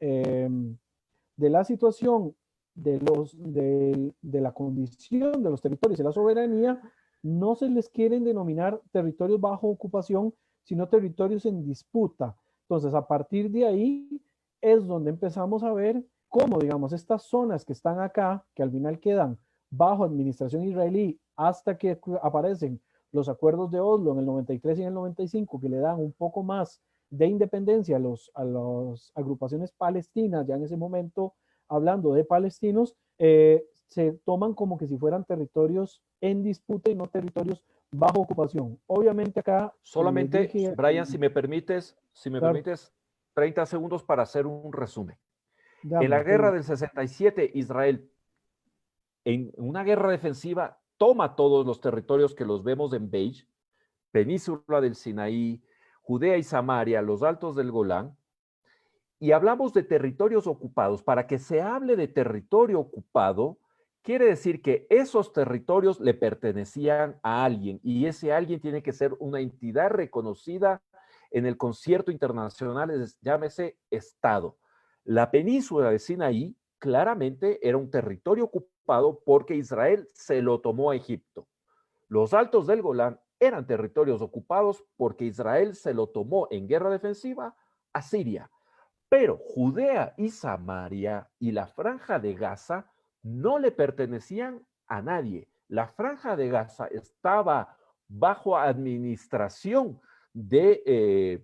la situación de la condición de los territorios y la soberanía, no se les quieren denominar territorios bajo ocupación, sino territorios en disputa. Entonces, a partir de ahí es donde empezamos a ver cómo, digamos, estas zonas que están acá, que al final quedan bajo administración israelí hasta que aparecen los acuerdos de Oslo en el 93 y en el 95, que le dan un poco más de independencia a las agrupaciones palestinas, ya en ese momento hablando de palestinos, se toman como que si fueran territorios en disputa y no territorios bajo ocupación. Obviamente acá, como les Solamente, dije, Brian, si me claro, permites 30 segundos para hacer un resumen. En la dame, guerra del 67, Israel, en una guerra defensiva, toma todos los territorios que los vemos en beige, península del Sinaí, Judea y Samaria, los altos del Golán, y hablamos de territorios ocupados. Para que se hable de territorio ocupado, quiere decir que esos territorios le pertenecían a alguien y ese alguien tiene que ser una entidad reconocida en el concierto internacional, llámese Estado. La península de Sinaí claramente era un territorio ocupado porque Israel se lo tomó a Egipto. Los altos del Golán eran territorios ocupados porque Israel se lo tomó en guerra defensiva a Siria. Pero Judea y Samaria y la franja de Gaza no le pertenecían a nadie. La franja de Gaza estaba bajo administración de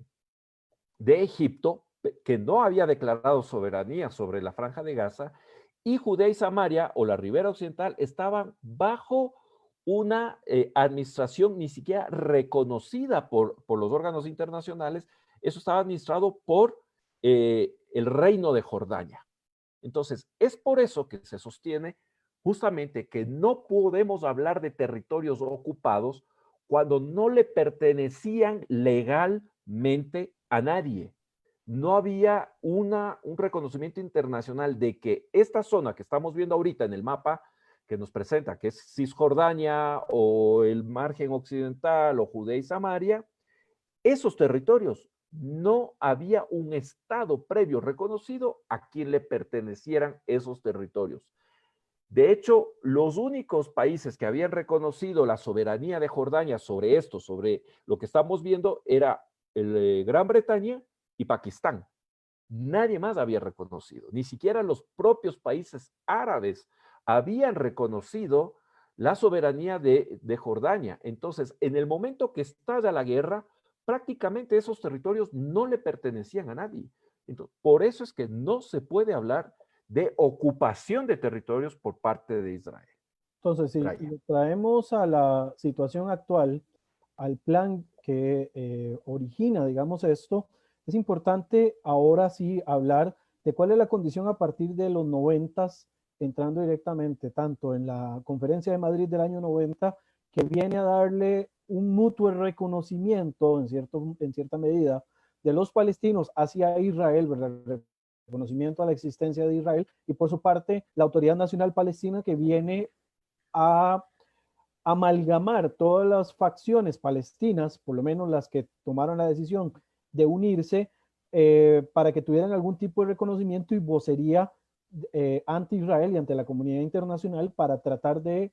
Egipto, que no había declarado soberanía sobre la Franja de Gaza, y Judea y Samaria, o la Ribera Occidental, estaban bajo una administración ni siquiera reconocida por los órganos internacionales. Eso estaba administrado por el reino de Jordania. Entonces, es por eso que se sostiene justamente que no podemos hablar de territorios ocupados cuando no le pertenecían legalmente a nadie. No había un reconocimiento internacional de que esta zona que estamos viendo ahorita en el mapa que nos presenta, que es Cisjordania o el margen occidental o Judea y Samaria, esos territorios no había un Estado previo reconocido a quien le pertenecieran esos territorios. De hecho, los únicos países que habían reconocido la soberanía de Jordania sobre esto, sobre lo que estamos viendo, era Gran Bretaña y Pakistán. Nadie más había reconocido, ni siquiera los propios países árabes habían reconocido la soberanía de Jordania. Entonces, en el momento que estalla la guerra, prácticamente esos territorios no le pertenecían a nadie. Entonces, por eso es que no se puede hablar de ocupación de territorios por parte de Israel. Entonces, si lo traemos a la situación actual, al plan que origina, digamos, esto, es importante ahora sí hablar de cuál es la condición a partir de los 90, entrando directamente tanto en la Conferencia de Madrid del año 90, que viene a darle un mutuo reconocimiento, en cierta medida, de los palestinos hacia Israel, ¿verdad? Reconocimiento a la existencia de Israel, y por su parte, la Autoridad Nacional Palestina, que viene a amalgamar todas las facciones palestinas, por lo menos las que tomaron la decisión de unirse, para que tuvieran algún tipo de reconocimiento y vocería ante Israel y ante la comunidad internacional para tratar de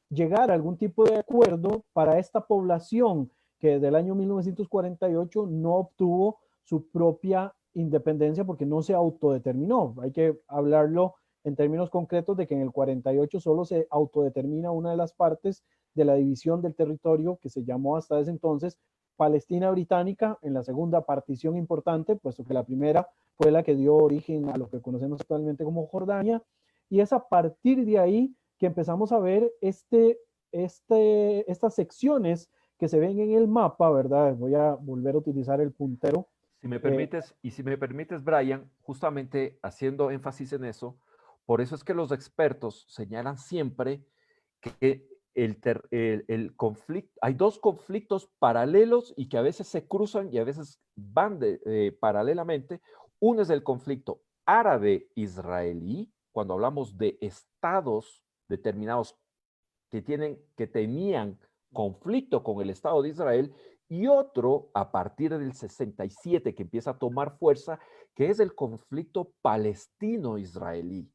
llegar a algún tipo de acuerdo para esta población que desde el año 1948 no obtuvo su propia independencia porque no se autodeterminó. Hay que hablarlo en términos concretos de que en el 48 solo se autodetermina una de las partes de la división del territorio que se llamó hasta ese entonces Palestina Británica, en la segunda partición importante, puesto que la primera fue la que dio origen a lo que conocemos actualmente como Jordania, y es a partir de ahí que empezamos a ver estas secciones que se ven en el mapa, ¿verdad? Voy a volver a utilizar el puntero. Si me permites, Brian, justamente haciendo énfasis en eso, por eso es que los expertos señalan siempre que el conflicto, hay dos conflictos paralelos y que a veces se cruzan y a veces van paralelamente. Uno es el conflicto árabe-israelí, cuando hablamos de estados determinados que tenían conflicto con el Estado de Israel, y otro a partir del 67 que empieza a tomar fuerza, que es el conflicto palestino-israelí.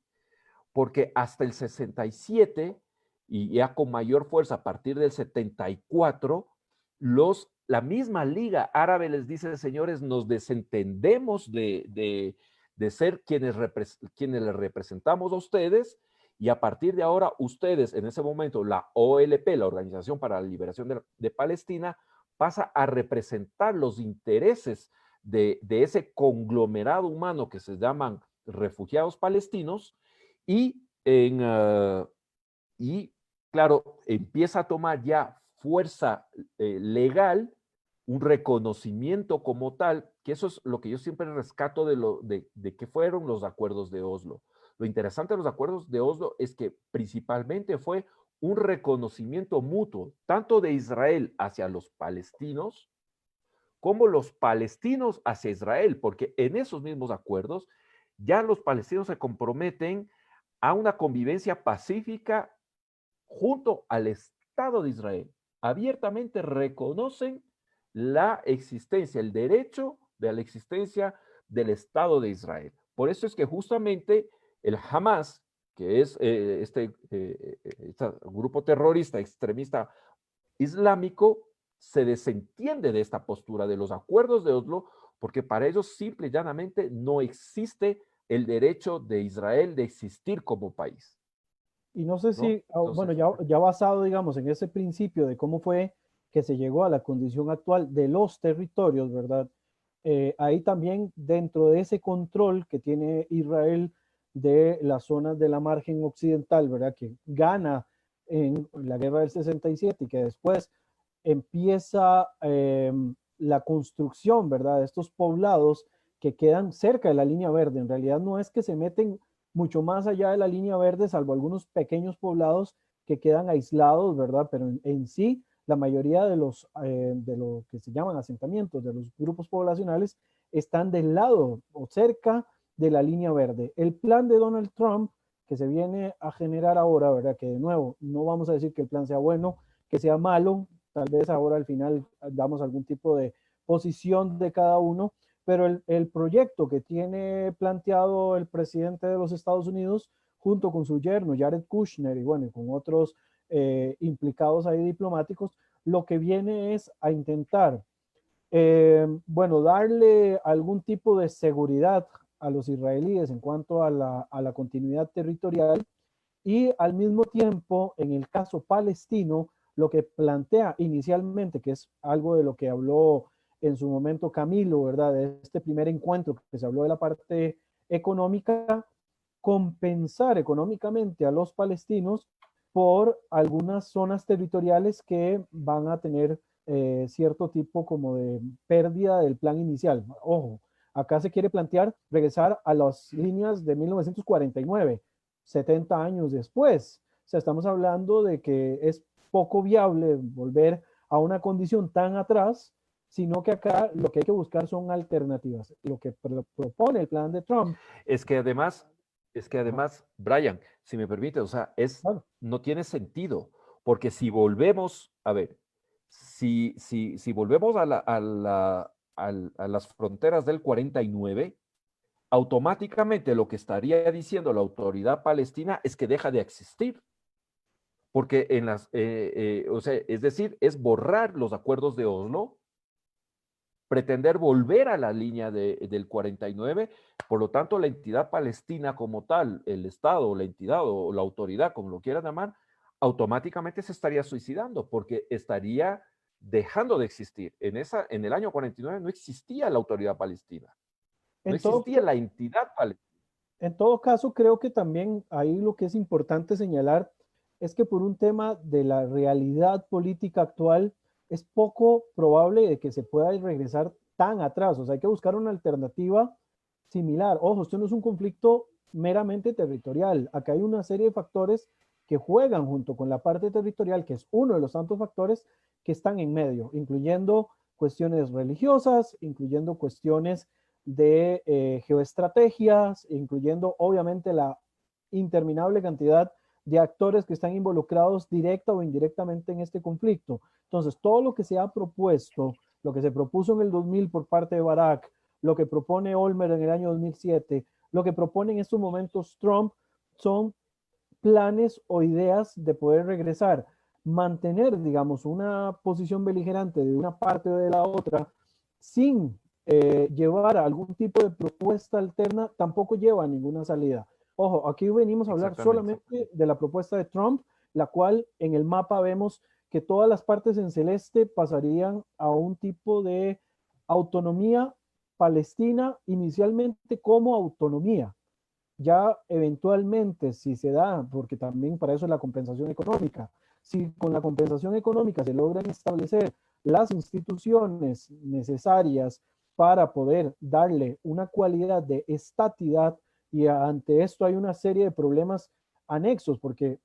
Porque hasta el 67, y ya con mayor fuerza a partir del 74, la misma Liga Árabe les dice, señores, nos desentendemos de ser quienes les representamos a ustedes, y a partir de ahora ustedes, en ese momento, la OLP, la Organización para la Liberación de Palestina, pasa a representar los intereses de ese conglomerado humano que se llaman refugiados palestinos, y, y claro, empieza a tomar ya fuerza legal, un reconocimiento como tal, que eso es lo que yo siempre rescato de qué fueron los acuerdos de Oslo. Lo interesante de los acuerdos de Oslo es que principalmente fue un reconocimiento mutuo, tanto de Israel hacia los palestinos, como los palestinos hacia Israel, porque en esos mismos acuerdos ya los palestinos se comprometen a una convivencia pacífica junto al Estado de Israel. Abiertamente reconocen la existencia, el derecho de la existencia del Estado de Israel. Por eso es que justamente el Hamas, que es este grupo terrorista extremista islámico, se desentiende de esta postura de los acuerdos de Oslo, porque para ellos simple y llanamente no existe el derecho de Israel de existir como país. Y no sé ¿No? si, Entonces, bueno, ya basado, digamos, en ese principio de cómo fue que se llegó a la condición actual de los territorios, ¿verdad? Ahí también dentro de ese control que tiene Israel de las zonas de la margen occidental, ¿verdad? Que gana en la guerra del 67 y que después empieza la construcción, ¿verdad? De estos poblados que quedan cerca de la línea verde. En realidad no es que se meten mucho más allá de la línea verde, salvo algunos pequeños poblados que quedan aislados, ¿verdad? Pero en sí, la mayoría de lo que se llaman asentamientos, de los grupos poblacionales, están del lado o cerca de la línea verde. El plan de Donald Trump que se viene a generar ahora, ¿verdad? Que de nuevo, no vamos a decir que el plan sea bueno, que sea malo, tal vez ahora al final damos algún tipo de posición de cada uno, pero el proyecto que tiene planteado el presidente de los Estados Unidos junto con su yerno Jared Kushner y bueno, con otros implicados ahí diplomáticos, lo que viene es a intentar, bueno, darle algún tipo de seguridad a los israelíes en cuanto a la continuidad territorial y al mismo tiempo, en el caso palestino, lo que plantea inicialmente, que es algo de lo que habló en su momento Camilo, ¿verdad? De este primer encuentro que se habló de la parte económica, compensar económicamente a los palestinos por algunas zonas territoriales que van a tener cierto tipo como de pérdida del plan inicial. Ojo, acá se quiere plantear regresar a las líneas de 1949, 70 años después. O sea, estamos hablando de que es poco viable volver a una condición tan atrás, sino que acá lo que hay que buscar son alternativas. Lo que propone el plan de Trump. Es que además, Ajá, Brian, si me permite, o sea, claro. no tiene sentido, porque si volvemos, a ver, si volvemos a las fronteras del 49, automáticamente lo que estaría diciendo la autoridad palestina es que deja de existir, porque o sea, es decir, es borrar los acuerdos de Oslo, pretender volver a la línea del 49, por lo tanto la entidad palestina como tal, el Estado, la entidad o la autoridad, como lo quieran llamar, automáticamente se estaría suicidando porque estaría dejando de existir. En el año 49 no existía la autoridad palestina, no En todo, existía la entidad palestina. En todo caso, creo que también ahí lo que es importante señalar es que por un tema de la realidad política actual es poco probable de que se pueda regresar tan atrás. O sea, hay que buscar una alternativa similar. Ojo, esto no es un conflicto meramente territorial. Acá hay una serie de factores que juegan junto con la parte territorial, que es uno de los tantos factores que están en medio, incluyendo cuestiones religiosas, incluyendo cuestiones de geoestrategias, incluyendo obviamente la interminable cantidad de actores que están involucrados directa o indirectamente en este conflicto. Entonces, todo lo que se ha propuesto, lo que se propuso en el 2000 por parte de Barack, lo que propone Olmer en el año 2007, lo que propone en estos momentos Trump, son planes o ideas de poder regresar, mantener, digamos, una posición beligerante de una parte o de la otra sin llevar a algún tipo de propuesta alterna, tampoco lleva a ninguna salida. Ojo, aquí venimos a hablar Exactamente. solamente de la propuesta de Trump, la cual en el mapa vemos que todas las partes en celeste pasarían a un tipo de autonomía palestina inicialmente como autonomía. Ya eventualmente, si se da, porque también para eso es la compensación económica, si con la compensación económica se logran establecer las instituciones necesarias para poder darle una cualidad de estatidad, y ante esto hay una serie de problemas anexos, porque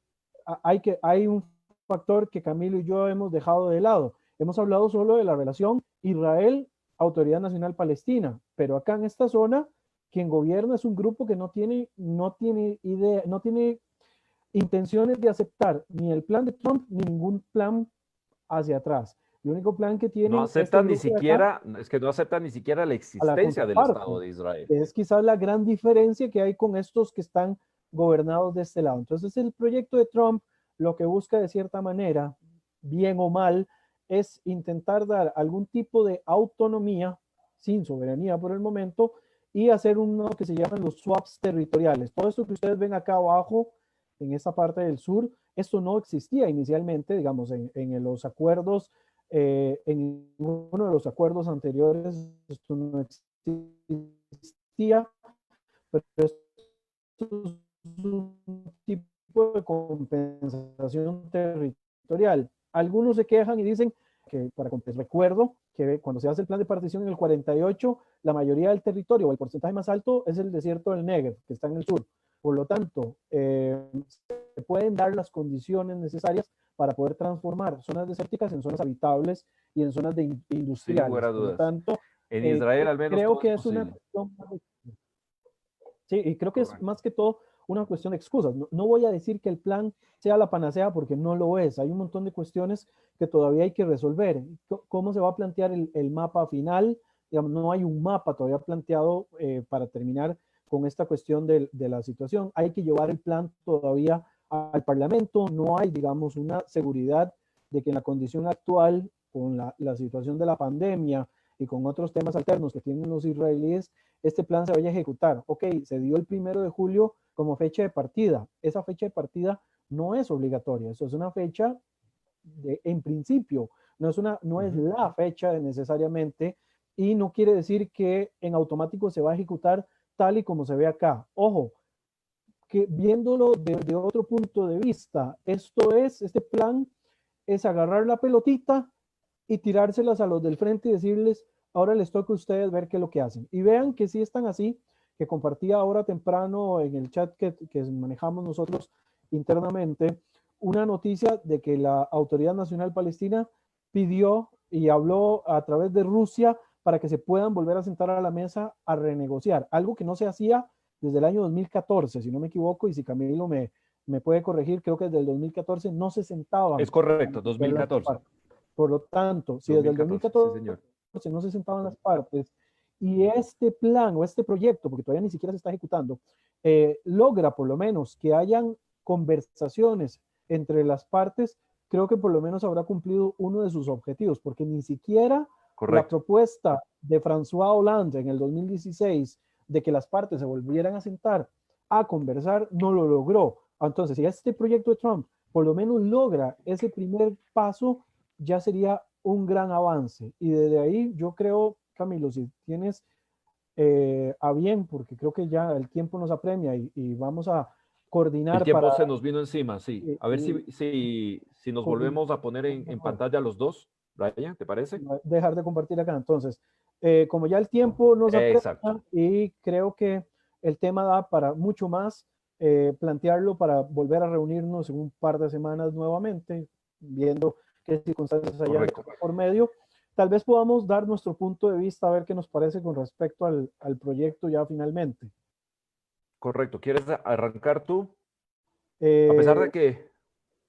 hay un factor que Camilo y yo hemos dejado de lado. Hemos hablado solo de la relación Israel-Autoridad Nacional Palestina, pero acá en esta zona quien gobierna es un grupo que no tiene idea, no tiene intenciones de aceptar ni el plan de Trump ni ningún plan hacia atrás. El único plan que No tienen este aceptan ni grupo de acá siquiera, es que no aceptan ni siquiera la a la existencia del Estado contraparte, de Israel. que es quizás la gran diferencia que hay con estos que están gobernados de este lado. Entonces el proyecto de Trump lo que busca de cierta manera, bien o mal, es intentar dar algún tipo de autonomía, sin soberanía por el momento, y hacer uno que se llaman los swaps territoriales. Todo esto que ustedes ven acá abajo, en esta parte del sur, esto no existía inicialmente, digamos, en los acuerdos en ninguno de los acuerdos anteriores esto no existía, pero esto es un tipo de compensación territorial. Algunos se quejan y dicen que para compensar, recuerdo que cuando se hace el plan de partición en el 48, la mayoría del territorio o el porcentaje más alto es el desierto del Negev, que está en el sur. Por lo tanto, se pueden dar las condiciones necesarias para poder transformar zonas desérticas en zonas habitables y en zonas Sin lugar industriales. a Por lo dudas. tanto, En Israel al menos creo todo es que es una posible. cuestión, sí, y creo que es Correcto. más que todo una cuestión de excusas. No, no voy a decir que el plan sea la panacea porque no lo es. Hay un montón de cuestiones que todavía hay que resolver. ¿Cómo se va a plantear el mapa final? Digamos, no hay un mapa todavía planteado para terminar con esta cuestión de la situación. Hay que llevar el plan todavía al Parlamento. No hay, digamos, una seguridad de que en la condición actual, con la situación de la pandemia y con otros temas alternos que tienen los israelíes, este plan se vaya a ejecutar. Ok, se dio el 1 de julio como fecha de partida. Esa fecha de partida no es obligatoria, eso es una fecha en principio, no es la fecha necesariamente y no quiere decir que en automático se va a ejecutar tal y como se ve acá. Ojo, que viéndolo de otro punto de vista, este plan es agarrar la pelotita y tirárselas a los del frente y decirles, ahora les toca a ustedes ver qué es lo que hacen. Y vean que sí están así, que compartía ahora temprano en el chat que manejamos nosotros internamente, una noticia de que la Autoridad Nacional Palestina pidió y habló a través de Rusia para que se puedan volver a sentar a la mesa a renegociar, algo que no se hacía desde el año 2014, si no me equivoco, y si Camilo me puede corregir, creo que desde el 2014 no se sentaban Es a correcto, negociar las 2014. partes. Por lo tanto, si desde el 2014, sí, 2014 señor. no se sentaban las partes y este plan o este proyecto, porque todavía ni siquiera se está ejecutando, logra por lo menos que hayan conversaciones entre las partes, creo que por lo menos habrá cumplido uno de sus objetivos, porque ni siquiera la Correcto. propuesta de François Hollande en el 2016 de que las partes se volvieran a sentar a conversar, no lo logró. Entonces, si este proyecto de Trump por lo menos logra ese primer paso, ya sería un gran avance. Y desde ahí yo creo, Camilo, si tienes a bien, porque creo que ya el tiempo nos apremia y vamos a El coordinar para tiempo se nos vino encima, sí. eh, A ver eh, si nos coordinar volvemos a poner en mejor, pantalla los dos, Brian, ¿te parece? dejar de compartir acá. Entonces, como ya el tiempo nos apremia Exacto, y creo que el tema da para mucho más, plantearlo para volver a reunirnos en un par de semanas nuevamente, viendo qué circunstancias hayan correcto, por medio. Tal vez podamos dar nuestro punto de vista, a ver qué nos parece con respecto al proyecto ya finalmente. correcto. ¿Quieres arrancar tú? A pesar Eh, de que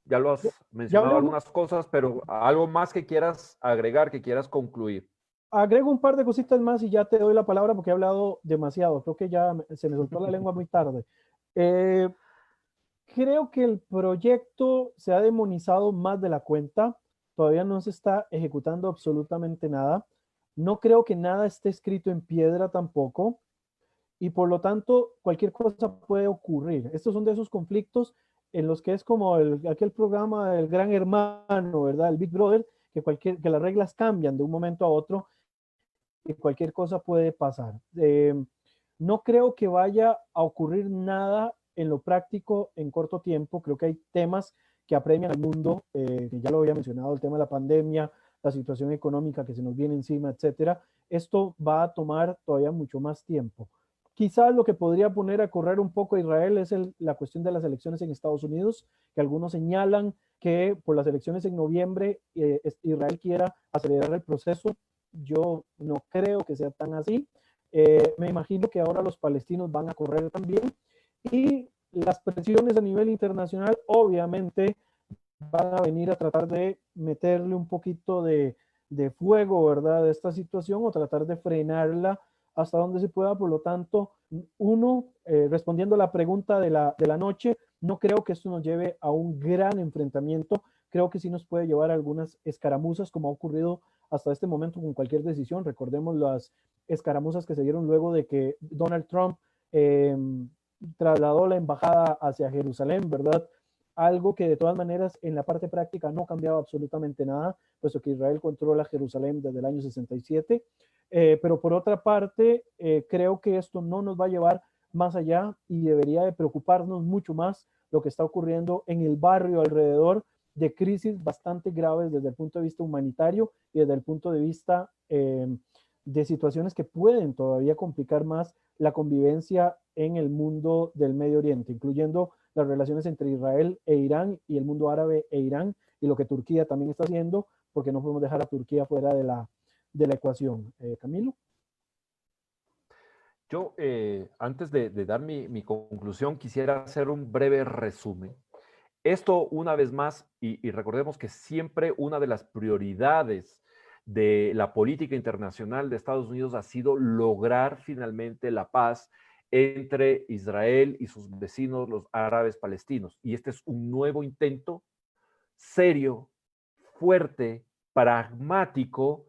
ya lo ya, has ya mencionado hablemos, algunas cosas, pero algo más que quieras agregar, que quieras concluir. agrego un par de cositas más y ya te doy la palabra porque he hablado demasiado. Creo que ya se me soltó la lengua muy tarde. Eh, Creo que el proyecto se ha demonizado más de la cuenta. Todavía no se está ejecutando absolutamente nada. No creo que nada esté escrito en piedra tampoco. Y por lo tanto, cualquier cosa puede ocurrir. Estos son de esos conflictos en los que es como aquel programa del Gran Hermano, ¿verdad? El Big Brother, que las reglas cambian de un momento a otro y cualquier cosa puede pasar. No creo que vaya a ocurrir nada en lo práctico en corto tiempo. Creo que hay temas que apremian al mundo, que ya lo había mencionado, el tema de la pandemia, la situación económica que se nos viene encima, etcétera. Esto va a tomar todavía mucho más tiempo. Quizás lo que podría poner a correr un poco a Israel es la cuestión de las elecciones en Estados Unidos, que algunos señalan que por las elecciones en noviembre Israel quiera acelerar el proceso. Yo no creo que sea tan así. Me imagino que ahora los palestinos van a correr también y las presiones a nivel internacional obviamente van a venir a tratar de meterle un poquito de fuego, ¿verdad? De esta situación o tratar de frenarla hasta donde se pueda. Por lo tanto, uno, respondiendo a la pregunta de la noche, no creo que esto nos lleve a un gran enfrentamiento. Creo que sí nos puede llevar a algunas escaramuzas, como ha ocurrido hasta este momento con cualquier decisión. Recordemos las escaramuzas que se dieron luego de que Donald Trump trasladó la embajada hacia Jerusalén, ¿verdad? algo que de todas maneras en la parte práctica no cambiaba absolutamente nada, puesto que Israel controla Jerusalén desde el año 67. Pero por otra parte, creo que esto no nos va a llevar más allá y debería de preocuparnos mucho más lo que está ocurriendo en el barrio alrededor de crisis bastante graves desde el punto de vista humanitario y desde el punto de vista de situaciones que pueden todavía complicar más la convivencia en el mundo del Medio Oriente, incluyendo las relaciones entre Israel e Irán y el mundo árabe e Irán y lo que Turquía también está haciendo, porque no podemos dejar a Turquía fuera de la ecuación. Camilo. Yo, antes de dar mi conclusión, quisiera hacer un breve resumen. Esto, una vez más, y recordemos que siempre una de las prioridades de la política internacional de Estados Unidos ha sido lograr finalmente la paz entre Israel y sus vecinos, los árabes palestinos. Y este es un nuevo intento serio, fuerte, pragmático,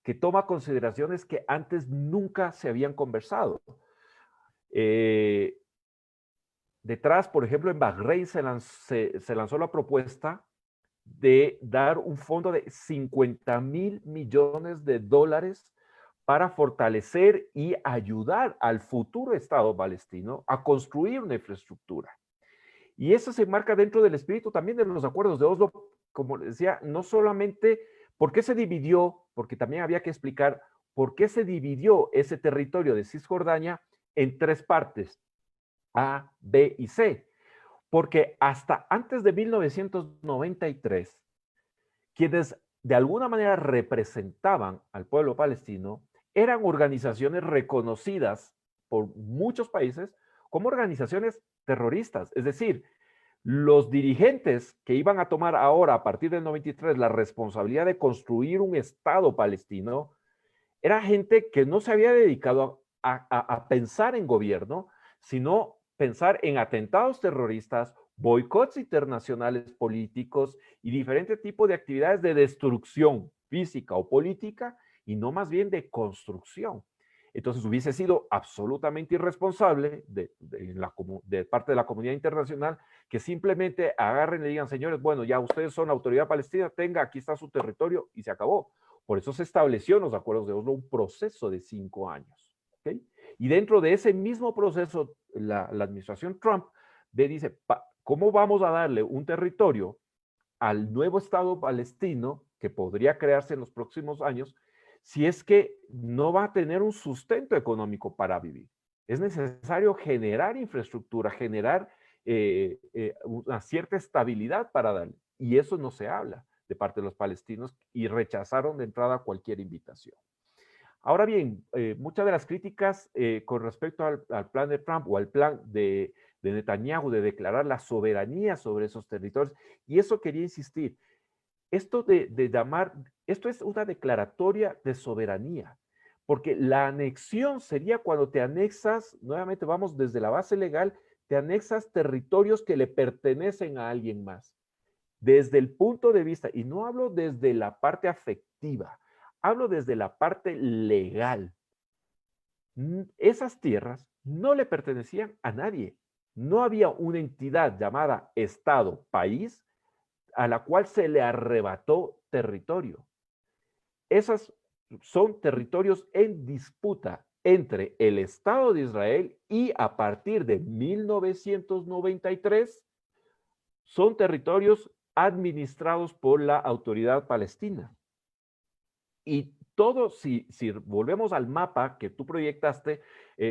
que toma consideraciones que antes nunca se habían conversado. Detrás, por ejemplo, en Bahrein se lanzó la propuesta de dar un fondo de 50,000 millones de dólares para fortalecer y ayudar al futuro Estado palestino a construir una infraestructura. Y eso se enmarca dentro del espíritu también de los acuerdos de Oslo, como les decía, no solamente por qué se dividió, porque también había que explicar por qué se dividió ese territorio de Cisjordania en tres partes, A, B y C. Porque hasta antes de 1993, quienes de alguna manera representaban al pueblo palestino eran organizaciones reconocidas por muchos países como organizaciones terroristas. Es decir, los dirigentes que iban a tomar ahora, a partir del 93, la responsabilidad de construir un Estado palestino, era gente que no se había dedicado a pensar en gobierno, sino pensar en atentados terroristas, boicots internacionales políticos y diferentes tipos de actividades de destrucción física o política, y no más bien de construcción. Entonces hubiese sido absolutamente irresponsable de parte de la comunidad internacional que simplemente agarren y le digan, señores, bueno, ya ustedes son autoridad palestina, tenga, aquí está su territorio y se acabó. Por eso se estableció en los acuerdos de Oslo un proceso de 5 años. ¿Okay? Y dentro de ese mismo proceso, la administración Trump dice, ¿cómo vamos a darle un territorio al nuevo Estado palestino que podría crearse en los próximos años si es que no va a tener un sustento económico para vivir? Es necesario generar infraestructura, generar una cierta estabilidad para darle. Y eso no se habla de parte de los palestinos y rechazaron de entrada cualquier invitación. Ahora bien, muchas de las críticas con respecto al plan de Trump o al plan de Netanyahu de declarar la soberanía sobre esos territorios, y eso quería insistir, esto esto es una declaratoria de soberanía, porque la anexión sería cuando te anexas, nuevamente vamos desde la base legal, te anexas territorios que le pertenecen a alguien más. Desde el punto de vista, y no hablo desde la parte afectiva, hablo desde la parte legal. Esas tierras no le pertenecían a nadie. No había una entidad llamada Estado, país, a la cual se le arrebató territorio. Esos son territorios en disputa entre el Estado de Israel y a partir de 1993 son territorios administrados por la autoridad palestina. Y todo, si volvemos al mapa que tú proyectaste,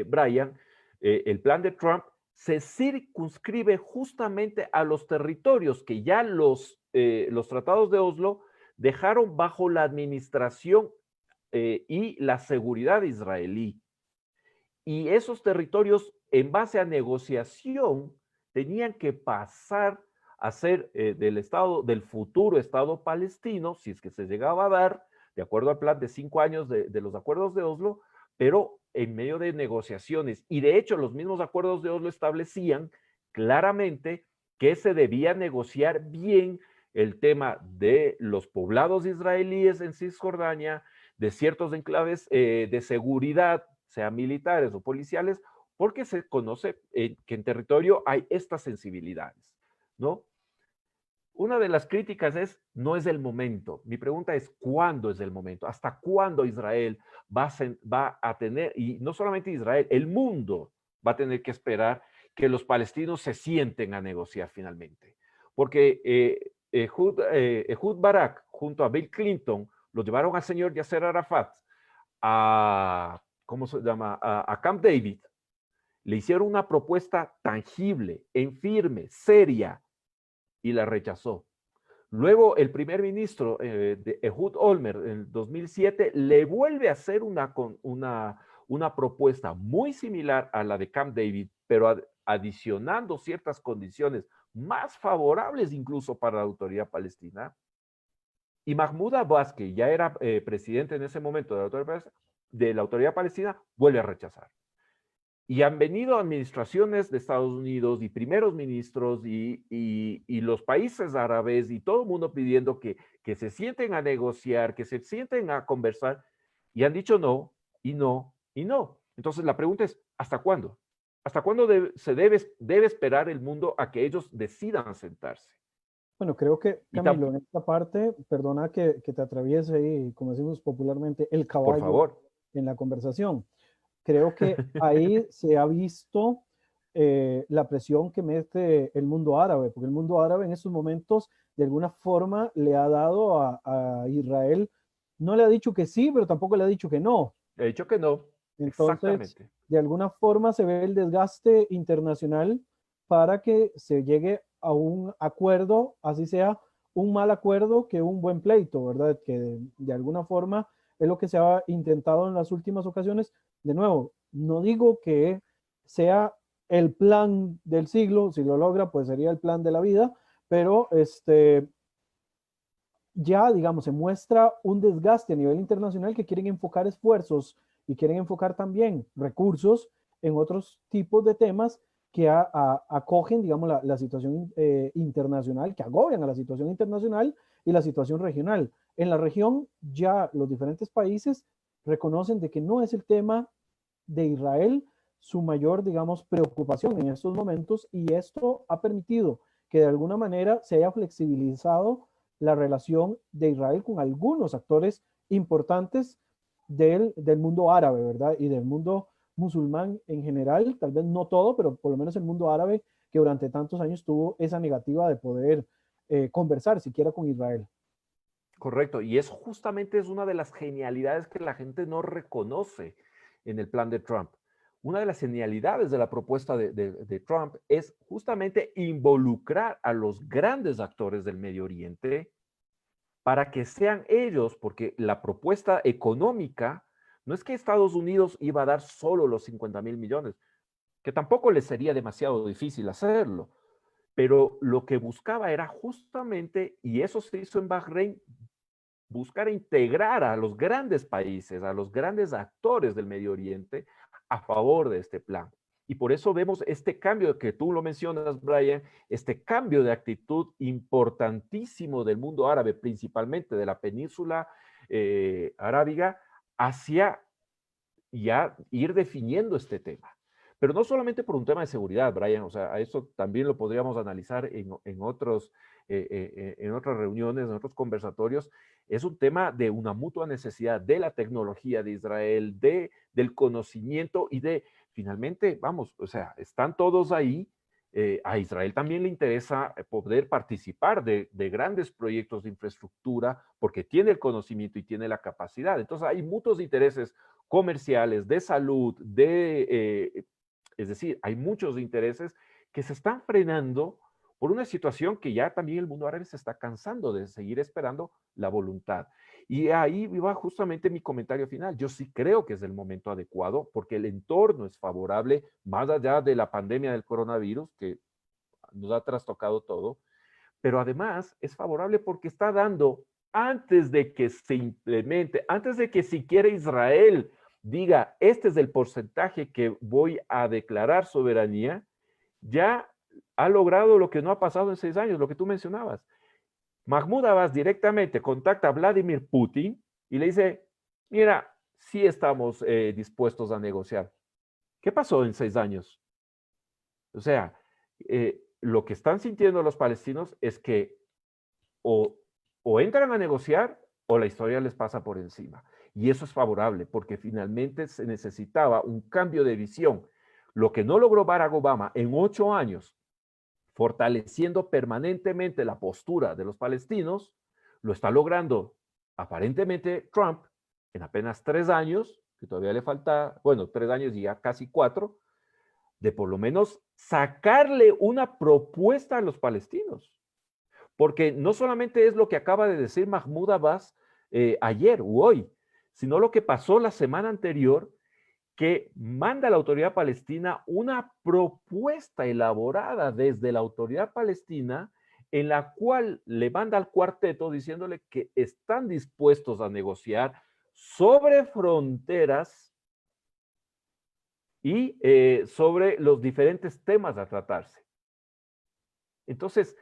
Brian, el plan de Trump se circunscribe justamente a los territorios que ya los tratados de Oslo dejaron bajo la administración y la seguridad israelí. Y esos territorios, en base a negociación, tenían que pasar a ser del futuro Estado palestino, si es que se llegaba a dar, de acuerdo al plan de 5 años de los acuerdos de Oslo, pero en medio de negociaciones. Y de hecho, los mismos acuerdos de Oslo establecían claramente que se debía negociar bien el tema de los poblados israelíes en Cisjordania, de ciertos enclaves de seguridad, sean militares o policiales, porque se conoce que en territorio hay estas sensibilidades, ¿no? Una de las críticas es, no es el momento. Mi pregunta es, ¿cuándo es el momento? ¿Hasta cuándo Israel va a tener, y no solamente Israel, el mundo va a tener que esperar que los palestinos se sienten a negociar finalmente? Porque Ehud Barak junto a Bill Clinton lo llevaron al señor Yasser Arafat a, ¿cómo se llama? A Camp David. Le hicieron una propuesta tangible, en firme, seria, y la rechazó. Luego el primer ministro de Ehud Olmert en el 2007 le vuelve a hacer una propuesta muy similar a la de Camp David, pero adicionando ciertas condiciones más favorables incluso para la autoridad palestina. Y Mahmoud Abbas, que ya era presidente en ese momento de la autoridad palestina, vuelve a rechazar. Y han venido administraciones de Estados Unidos y primeros ministros y los países árabes y todo el mundo pidiendo que se sienten a negociar, que se sienten a conversar, y han dicho no, y no, y no. Entonces la pregunta es, ¿hasta cuándo? ¿Hasta cuándo se debe esperar el mundo a que ellos decidan sentarse? Bueno, creo que, Y Camilo, en esta parte, perdona que te atraviese ahí, como decimos popularmente, el por caballo favor. en la conversación. Creo que ahí se ha visto la presión que mete el mundo árabe, porque el mundo árabe en estos momentos de alguna forma le ha dado a Israel, no le ha dicho que sí, pero tampoco le ha dicho que no. He dicho que no, Entonces, exactamente. de alguna forma se ve el desgaste internacional para que se llegue a un acuerdo, así sea un mal acuerdo que un buen pleito, ¿verdad? Que de alguna forma es lo que se ha intentado en las últimas ocasiones. De nuevo, no digo que sea el plan del siglo, si lo logra, pues sería el plan de la vida, pero ya, digamos, se muestra un desgaste a nivel internacional que quieren enfocar esfuerzos y quieren enfocar también recursos en otros tipos de temas que acogen, digamos, la situación internacional, que agobian a la situación internacional y la situación regional. En la región ya los diferentes países reconocen de que no es el tema de Israel su mayor, digamos, preocupación en estos momentos y esto ha permitido que de alguna manera se haya flexibilizado la relación de Israel con algunos actores importantes del mundo árabe, ¿verdad? Y del mundo musulmán en general, tal vez no todo, pero por lo menos el mundo árabe que durante tantos años tuvo esa negativa de poder conversar siquiera con Israel. Correcto, y es justamente es una de las genialidades que la gente no reconoce en el plan de Trump. Una de las genialidades de la propuesta de Trump es justamente involucrar a los grandes actores del Medio Oriente para que sean ellos, porque la propuesta económica no es que Estados Unidos iba a dar solo los 50,000 millones, que tampoco les sería demasiado difícil hacerlo, pero lo que buscaba era justamente, y eso se hizo en Bahrein, buscar integrar a los grandes países, a los grandes actores del Medio Oriente a favor de este plan. Y por eso vemos este cambio que tú lo mencionas, Brian, este cambio de actitud importantísimo del mundo árabe, principalmente de la península arábiga, hacia ya ir definiendo este tema. Pero no solamente por un tema de seguridad, Brian, o sea, a eso también lo podríamos analizar en otras reuniones, en otros conversatorios. Es un tema de una mutua necesidad de la tecnología de Israel, del conocimiento y finalmente, vamos, o sea, están todos ahí. A Israel también le interesa poder participar de grandes proyectos de infraestructura porque tiene el conocimiento y tiene la capacidad. Entonces hay muchos intereses comerciales, de salud, es decir, hay muchos intereses que se están frenando por una situación que ya también el mundo árabe se está cansando de seguir esperando la voluntad. Y ahí va justamente mi comentario final. Yo sí creo que es el momento adecuado porque el entorno es favorable, más allá de la pandemia del coronavirus, que nos ha trastocado todo, pero además es favorable porque está dando, antes de que se implemente, antes de que siquiera Israel diga, este es el porcentaje que voy a declarar soberanía, ya ha logrado lo que no ha pasado en 6 años, lo que tú mencionabas. Mahmoud Abbas directamente contacta a Vladimir Putin y le dice, mira, sí estamos dispuestos a negociar. ¿Qué pasó en 6 años? O sea, lo que están sintiendo los palestinos es que o, o entran a negociar o la historia les pasa por encima. Y eso es favorable porque finalmente se necesitaba un cambio de visión. Lo que no logró Barack Obama en 8 años, fortaleciendo permanentemente la postura de los palestinos, lo está logrando aparentemente Trump en apenas 3 años, que todavía le falta, bueno, 3 años y ya casi 4, de por lo menos sacarle una propuesta a los palestinos. Porque no solamente es lo que acaba de decir Mahmoud Abbas ayer u hoy, sino lo que pasó la semana anterior, que manda a la autoridad palestina una propuesta elaborada desde la autoridad palestina en la cual le manda al cuarteto diciéndole que están dispuestos a negociar sobre fronteras y sobre los diferentes temas a tratarse. Entonces,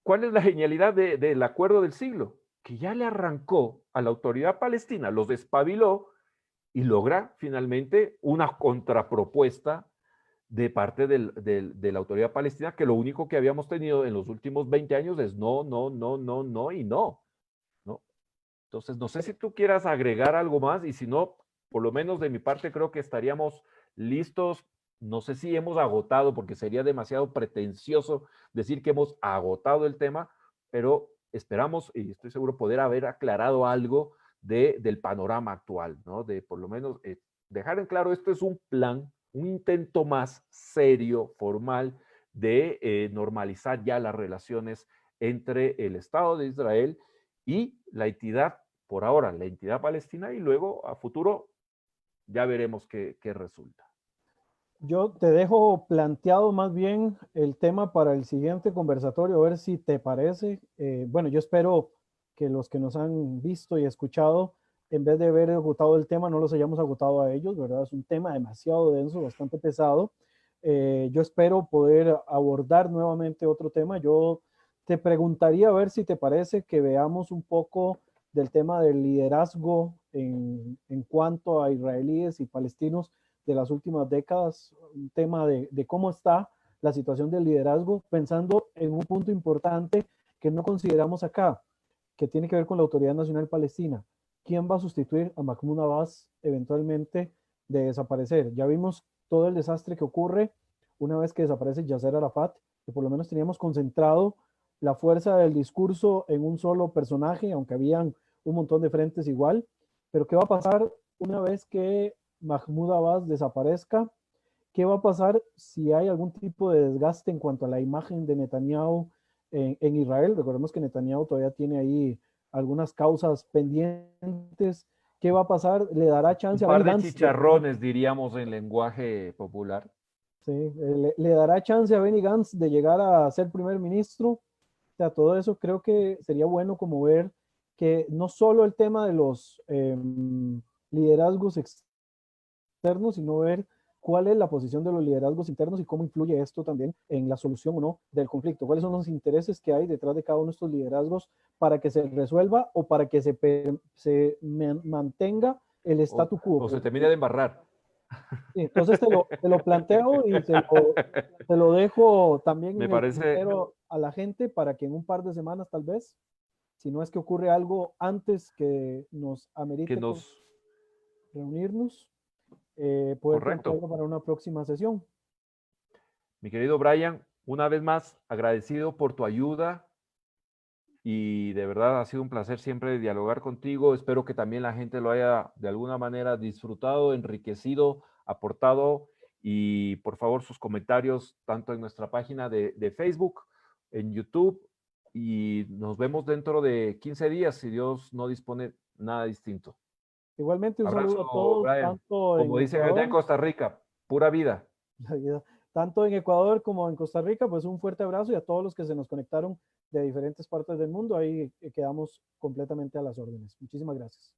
¿cuál es la genialidad del acuerdo del siglo? Que ya le arrancó a la autoridad palestina, los despabiló y logra finalmente una contrapropuesta de parte de la autoridad palestina, que lo único que habíamos tenido en los últimos 20 años es no, no, no, no, no y no, ¿no? Entonces, no sé si tú quieras agregar algo más y si no, por lo menos de mi parte creo que estaríamos listos. No sé si hemos agotado, porque sería demasiado pretencioso decir que hemos agotado el tema, pero esperamos y estoy seguro poder haber aclarado algo del panorama actual, ¿no? De por lo menos dejar en claro, esto es un plan, un intento más serio, formal, de normalizar ya las relaciones entre el Estado de Israel y la entidad, por ahora, la entidad palestina, y luego a futuro ya veremos qué resulta. Yo te dejo planteado más bien el tema para el siguiente conversatorio, a ver si te parece. Bueno, yo espero que los que nos han visto y escuchado, en vez de haber agotado el tema, no los hayamos agotado a ellos, ¿verdad? Es un tema demasiado denso, bastante pesado. Yo espero poder abordar nuevamente otro tema. Yo te preguntaría a ver si te parece que veamos un poco del tema del liderazgo en cuanto a israelíes y palestinos de las últimas décadas, un tema de cómo está la situación del liderazgo, pensando en un punto importante que no consideramos acá, que tiene que ver con la Autoridad Nacional Palestina. ¿Quién va a sustituir a Mahmoud Abbas eventualmente de desaparecer? Ya vimos todo el desastre que ocurre una vez que desaparece Yasser Arafat, que por lo menos teníamos concentrado la fuerza del discurso en un solo personaje, aunque habían un montón de frentes igual. Pero ¿qué va a pasar una vez que Mahmoud Abbas desaparezca? ¿Qué va a pasar si hay algún tipo de desgaste en cuanto a la imagen de Netanyahu en Israel? Recordemos que Netanyahu todavía tiene ahí algunas causas pendientes. ¿Qué va a pasar? ¿Le dará Un chance a par Benny de Gantz? chicharrones, diríamos en lenguaje popular. Sí, le dará chance a Benny Gantz de llegar a ser primer ministro. O sea, todo eso creo que sería bueno como ver que no solo el tema de los liderazgos externos, sino ver cuál es la posición de los liderazgos internos y cómo influye esto también en la solución o no del conflicto. ¿Cuáles son los intereses que hay detrás de cada uno de estos liderazgos para que se resuelva o para que se mantenga el statu quo? O se termina de embarrar. Entonces te lo planteo y te lo dejo también Me en el parece tintero a la gente para que en un par de semanas tal vez, si no es que ocurre algo antes que nos que amerite nos... reunirnos, poder Correcto. plantearlo para una próxima sesión. Mi querido Brian, una vez más agradecido por tu ayuda y de verdad ha sido un placer siempre dialogar contigo. Espero que también la gente lo haya de alguna manera disfrutado, enriquecido, aportado y por favor sus comentarios tanto en nuestra página de Facebook, en YouTube y nos vemos dentro de 15 días si Dios no dispone nada distinto. Igualmente un Abrazo, saludo a todos, Brian. tanto Como en dicen acá en Ecuador, Costa Rica, pura vida. tanto en Ecuador como en Costa Rica, pues un fuerte abrazo y a todos los que se nos conectaron de diferentes partes del mundo. Ahí quedamos completamente a las órdenes. Muchísimas gracias.